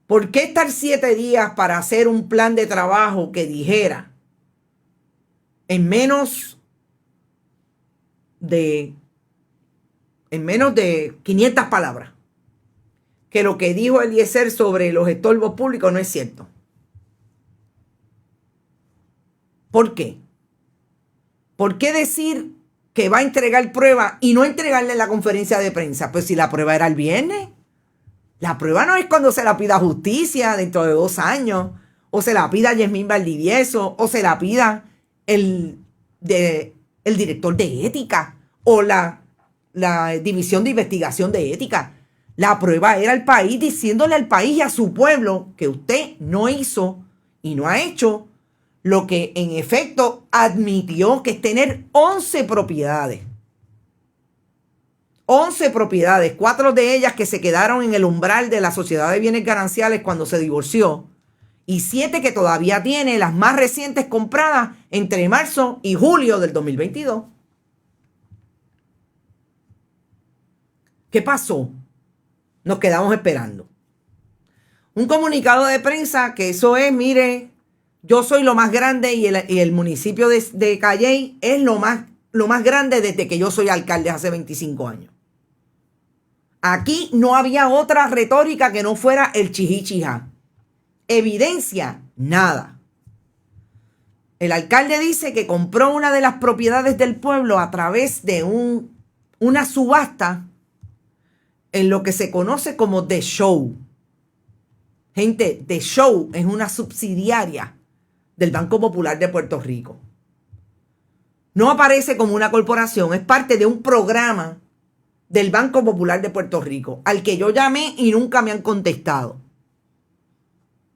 Speaker 2: ¿por qué estar 7 días para hacer un plan de trabajo que dijera en menos de 500 palabras que lo que dijo Eliezer sobre los estorbos públicos no es cierto? ¿Por qué? ¿Por qué decir que va a entregar prueba y no entregarle en la conferencia de prensa? Pues si la prueba era el viernes. La prueba no es cuando se la pida justicia dentro de 2 años, o se la pida Yasmín Valdivieso, o se la pida el director de ética, o la división de investigación de ética. La prueba era el país diciéndole al país y a su pueblo que usted no hizo y no ha hecho lo que en efecto admitió, que es tener 11 propiedades. 11 propiedades, 4 de ellas que se quedaron en el umbral de la Sociedad de Bienes Gananciales cuando se divorció, y 7 que todavía tiene, las más recientes compradas entre marzo y julio del 2022. ¿Qué pasó? Nos quedamos esperando un comunicado de prensa que eso es, mire, yo soy lo más grande y el municipio de Calley es lo más grande desde que yo soy alcalde hace 25 años. Aquí no había otra retórica que no fuera el chijí-chijá. Evidencia, nada. El alcalde dice que compró una de las propiedades del pueblo a través de una subasta en lo que se conoce como The Show. Gente, The Show es una subsidiaria del Banco Popular de Puerto Rico. No aparece como una corporación, es parte de un programa del Banco Popular de Puerto Rico, al que yo llamé y nunca me han contestado.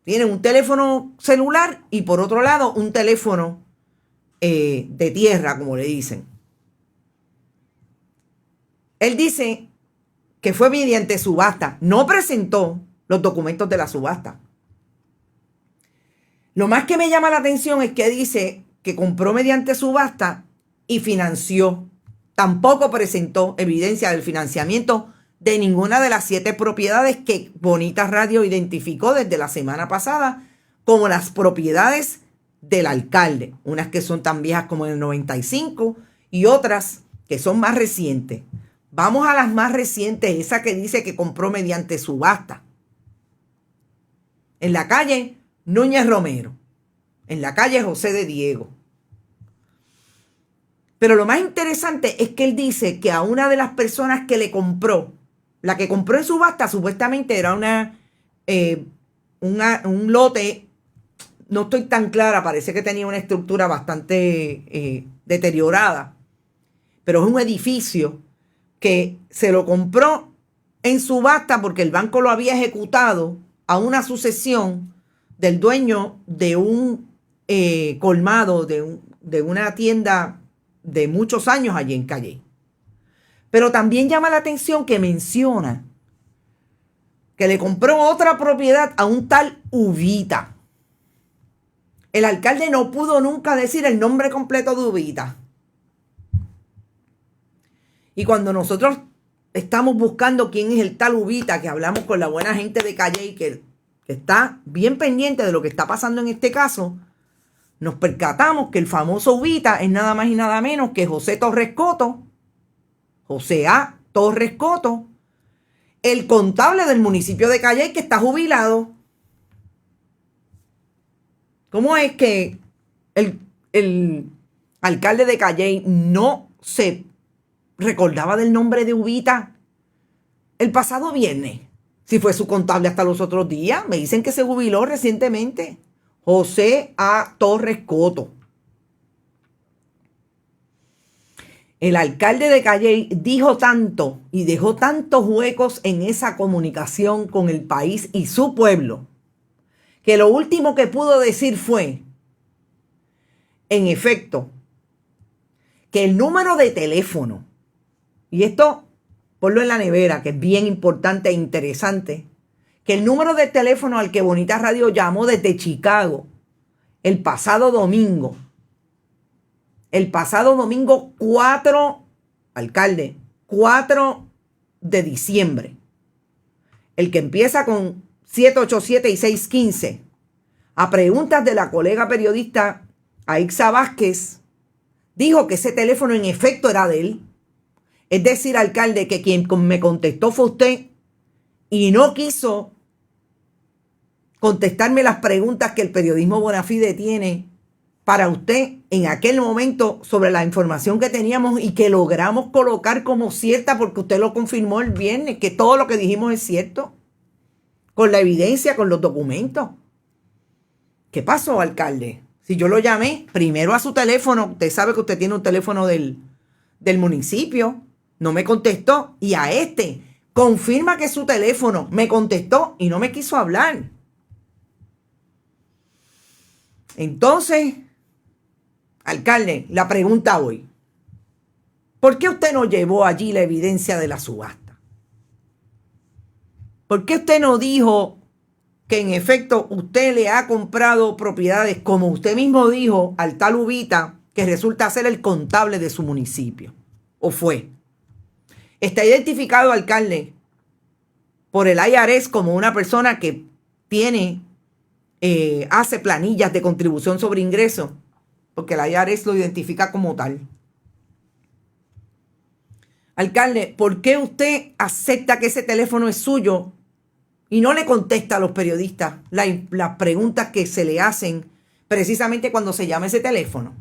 Speaker 2: Tienen un teléfono celular y por otro lado un teléfono de tierra, como le dicen. Él dice que fue mediante subasta, no presentó los documentos de la subasta. Lo más que me llama la atención es que dice que compró mediante subasta y financió. Tampoco presentó evidencia del financiamiento de ninguna de las 7 propiedades que Bonita Radio identificó desde la semana pasada como las propiedades del alcalde. Unas que son tan viejas como el 95 y otras que son más recientes. Vamos a las más recientes, esa que dice que compró mediante subasta. En la calle Núñez Romero, en la calle José de Diego. Pero lo más interesante es que él dice que a una de las personas que le compró, la que compró en subasta, supuestamente era un lote, no estoy tan clara, parece que tenía una estructura bastante deteriorada, pero es un edificio que se lo compró en subasta porque el banco lo había ejecutado a una sucesión del dueño de un colmado, de una tienda de muchos años allí en Calley. Pero también llama la atención que menciona que le compró otra propiedad a un tal Ubita. El alcalde no pudo nunca decir el nombre completo de Ubita. Y cuando nosotros estamos buscando quién es el tal Ubita, que hablamos con la buena gente de Calley, que está bien pendiente de lo que está pasando en este caso, nos percatamos que el famoso Ubita es nada más y nada menos que José Torres Coto, José A. Torres Coto, el contable del municipio de Calley que está jubilado. ¿Cómo es que el alcalde de Calley no se recordaba del nombre de Ubita el pasado viernes? Si fue su contable hasta los otros días. Me dicen que se jubiló recientemente. José A. Torres Coto. El alcalde de Calley dijo tanto y dejó tantos huecos en esa comunicación con el país y su pueblo, que lo último que pudo decir fue, en efecto, que el número de teléfono, y esto ponlo en la nevera, que es bien importante e interesante, que el número de teléfono al que Bonita Radio llamó desde Chicago el pasado domingo 4, alcalde, 4 de diciembre, el que empieza con 787 y 615, a preguntas de la colega periodista Aixa Vázquez, dijo que ese teléfono en efecto era de él. Es decir, alcalde, que quien me contestó fue usted y no quiso contestarme las preguntas que el periodismo bona fide tiene para usted en aquel momento sobre la información que teníamos y que logramos colocar como cierta porque usted lo confirmó el viernes, que todo lo que dijimos es cierto, con la evidencia, con los documentos. ¿Qué pasó, alcalde? Si yo lo llamé primero a su teléfono, usted sabe que usted tiene un teléfono del municipio, no me contestó, y a este confirma que su teléfono me contestó y no me quiso hablar. Entonces, alcalde, la pregunta hoy, ¿por qué usted no llevó allí la evidencia de la subasta? ¿Por qué usted no dijo que en efecto usted le ha comprado propiedades, como usted mismo dijo, al tal Ubita, que resulta ser el contable de su municipio? ¿O fue? Está identificado, alcalde, por el IRS como una persona que hace planillas de contribución sobre ingresos, porque el IRS lo identifica como tal. Alcalde, ¿por qué usted acepta que ese teléfono es suyo y no le contesta a los periodistas las preguntas que se le hacen precisamente cuando se llama ese teléfono?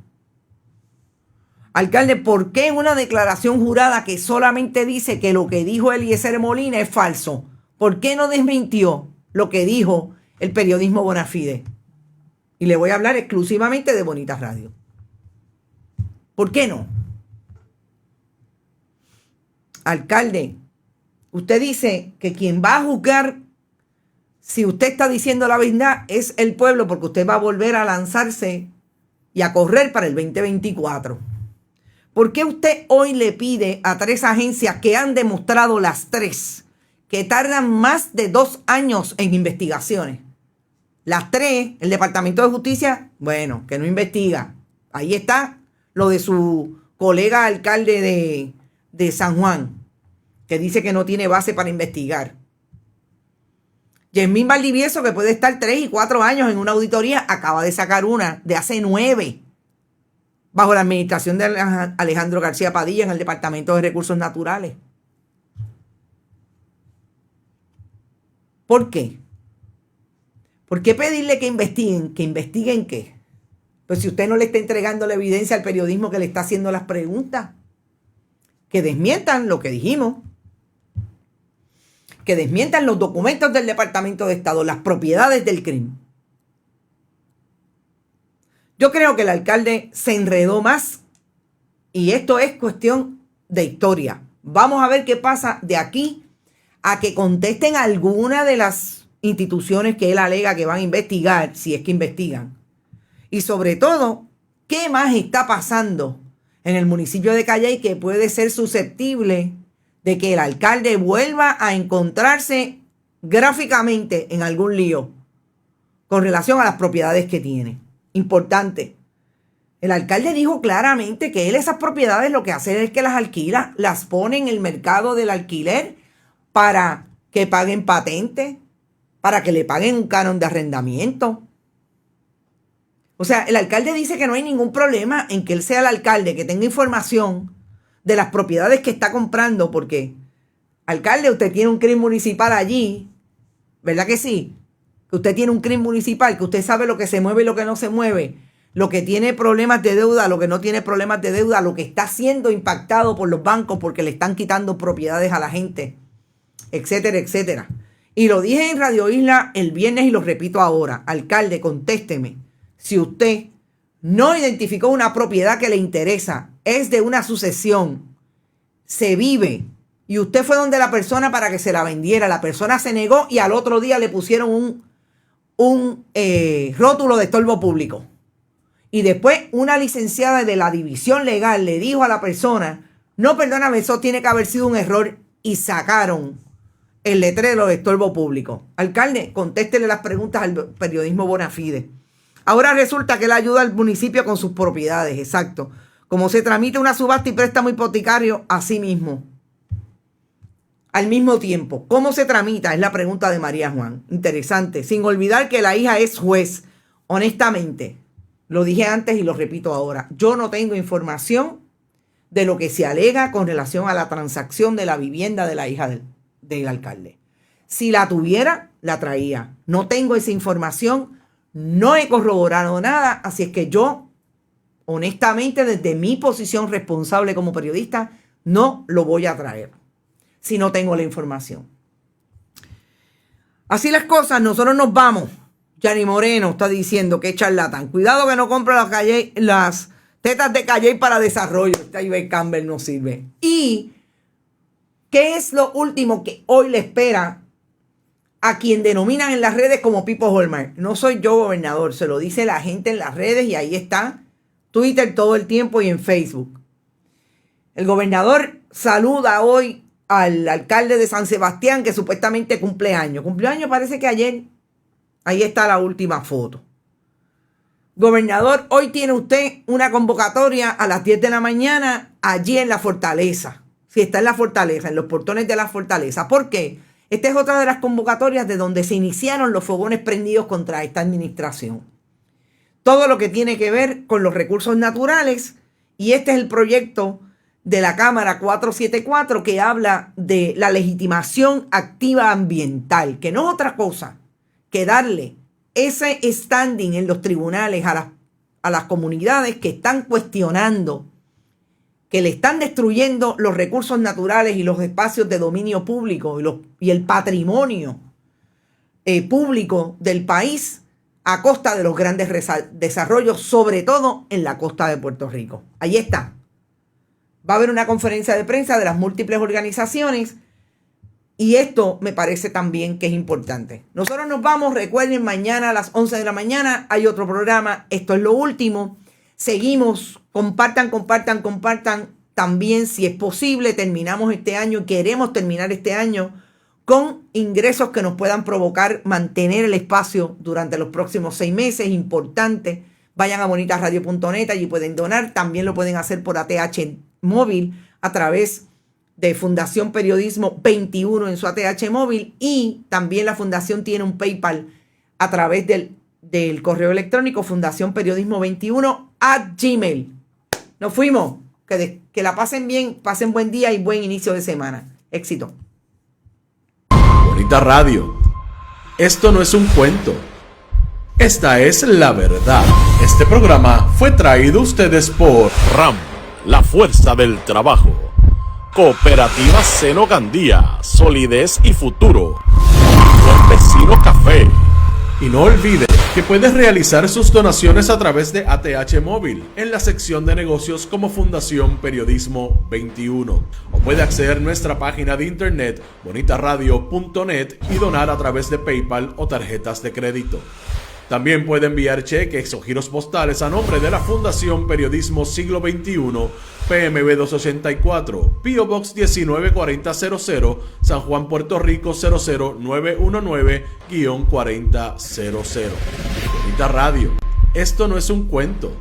Speaker 2: Alcalde, ¿por qué una declaración jurada que solamente dice que lo que dijo Eliezer Molina es falso? ¿Por qué no desmintió lo que dijo el periodismo bona fide? Y le voy a hablar exclusivamente de Bonita Radio. ¿Por qué no? Alcalde, usted dice que quien va a juzgar si usted está diciendo la verdad es el pueblo, porque usted va a volver a lanzarse y a correr para el 2024. ¿Por qué usted hoy le pide a 3 agencias que han demostrado las 3 que tardan más de 2 años en investigaciones? Las 3, el Departamento de Justicia, bueno, que no investiga. Ahí está lo de su colega alcalde de San Juan, que dice que no tiene base para investigar. Yasmín Valdivieso, que puede estar 3 y 4 años en una auditoría, acaba de sacar una de hace 9. bajo la administración de Alejandro García Padilla en el Departamento de Recursos Naturales. ¿Por qué? ¿Por qué pedirle que investiguen? ¿Que investiguen qué? Pues si usted no le está entregando la evidencia al periodismo que le está haciendo las preguntas, que desmientan lo que dijimos, que desmientan los documentos del Departamento de Estado, las propiedades del crimen. Yo creo que el alcalde se enredó más y esto es cuestión de historia. Vamos a ver qué pasa de aquí a que contesten alguna de las instituciones que él alega que van a investigar, si es que investigan. Y sobre todo, ¿qué más está pasando en el municipio de Calley que puede ser susceptible de que el alcalde vuelva a encontrarse gráficamente en algún lío con relación a las propiedades que tiene? Importante. El alcalde dijo claramente que él esas propiedades lo que hace es que las alquila, las pone en el mercado del alquiler para que paguen patente, para que le paguen un canon de arrendamiento. O sea, el alcalde dice que no hay ningún problema en que él sea el alcalde, que tenga información de las propiedades que está comprando, porque, alcalde, usted tiene un crimen municipal allí, ¿verdad que sí? Que usted tiene un crimen municipal, que usted sabe lo que se mueve y lo que no se mueve, lo que tiene problemas de deuda, lo que no tiene problemas de deuda, lo que está siendo impactado por los bancos porque le están quitando propiedades a la gente, etcétera, etcétera. Y lo dije en Radio Isla el viernes y lo repito ahora. Alcalde, contésteme. Si usted no identificó una propiedad que le interesa, es de una sucesión, se vive, y usted fue donde la persona para que se la vendiera, la persona se negó y al otro día le pusieron un rótulo de estorbo público. Y después una licenciada de la división legal le dijo a la persona, no, perdóname, eso tiene que haber sido un error, y sacaron el letrero de estorbo público. Alcalde, contéstele las preguntas al periodismo bona fide. Ahora resulta que él ayuda al municipio con sus propiedades, exacto. Como se tramita una subasta y préstamo hipotecario, así mismo. Al mismo tiempo, ¿cómo se tramita? Es la pregunta de María Juan. Interesante. Sin olvidar que la hija es juez. Honestamente, lo dije antes y lo repito ahora. Yo no tengo información de lo que se alega con relación a la transacción de la vivienda de la hija del alcalde. Si la tuviera, la traía. No tengo esa información, no he corroborado nada, así es que yo, honestamente, desde mi posición responsable como periodista, no lo voy a traer si no tengo la información. Así las cosas, nosotros nos vamos. Yanni Moreno está diciendo que es charlatán. Cuidado que no compre las tetas de Calley para desarrollo. Esta Iber Campbell no sirve. ¿Y qué es lo último que hoy le espera a quien denominan en las redes como Pipo Hallmark? No soy yo, gobernador, se lo dice la gente en las redes y ahí está Twitter todo el tiempo y en Facebook. El gobernador saluda hoy al alcalde de San Sebastián que supuestamente cumple años. Cumplió años parece que ayer. Ahí está la última foto. Gobernador, hoy tiene usted una convocatoria a las 10 de la mañana allí en la fortaleza. Si está en la fortaleza, en los portones de la fortaleza. ¿Por qué? Esta es otra de las convocatorias de donde se iniciaron los fogones prendidos contra esta administración. Todo lo que tiene que ver con los recursos naturales. Y este es el proyecto de la Cámara 474 que habla de la legitimación activa ambiental, que no es otra cosa que darle ese standing en los tribunales a las comunidades que están cuestionando, que le están destruyendo los recursos naturales y los espacios de dominio público y el patrimonio público del país a costa de los grandes desarrollos, sobre todo en la costa de Puerto Rico. Ahí está. Va a haber una conferencia de prensa de las múltiples organizaciones y esto me parece también que es importante. Nosotros nos vamos, recuerden, mañana a las 11 de la mañana hay otro programa. Esto es lo último. Seguimos, compartan. También, si es posible, terminamos este año, queremos terminar este año con ingresos que nos puedan provocar mantener el espacio durante los próximos 6 meses. Importante. Vayan a bonitasradio.net, allí pueden donar. También lo pueden hacer por ATH móvil a través de Fundación Periodismo 21 en su ATH móvil, y también la fundación tiene un PayPal a través del correo electrónico fundacionperiodismo21 @gmail.com. Nos fuimos. Que la pasen bien, pasen buen día y buen inicio de semana. Éxito.
Speaker 1: Bonita Radio. Esto no es un cuento. Esta es la verdad. Este programa fue traído a ustedes por
Speaker 5: RAM, la fuerza del trabajo. Cooperativa Seno Gandía, solidez y futuro. Buen Vecino Café.
Speaker 1: Y no olvide que puedes realizar sus donaciones a través de ATH Móvil en la sección de negocios como Fundación Periodismo 21. O puede acceder a nuestra página de internet bonitaradio.net y donar a través de PayPal o tarjetas de crédito. También puede enviar cheques o giros postales a nombre de la Fundación Periodismo Siglo XXI, PMB 284, P.O. Box 194000, San Juan, Puerto Rico 00919-4000. Bonita Radio. Esto no es un cuento.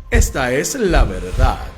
Speaker 1: Esta es la verdad.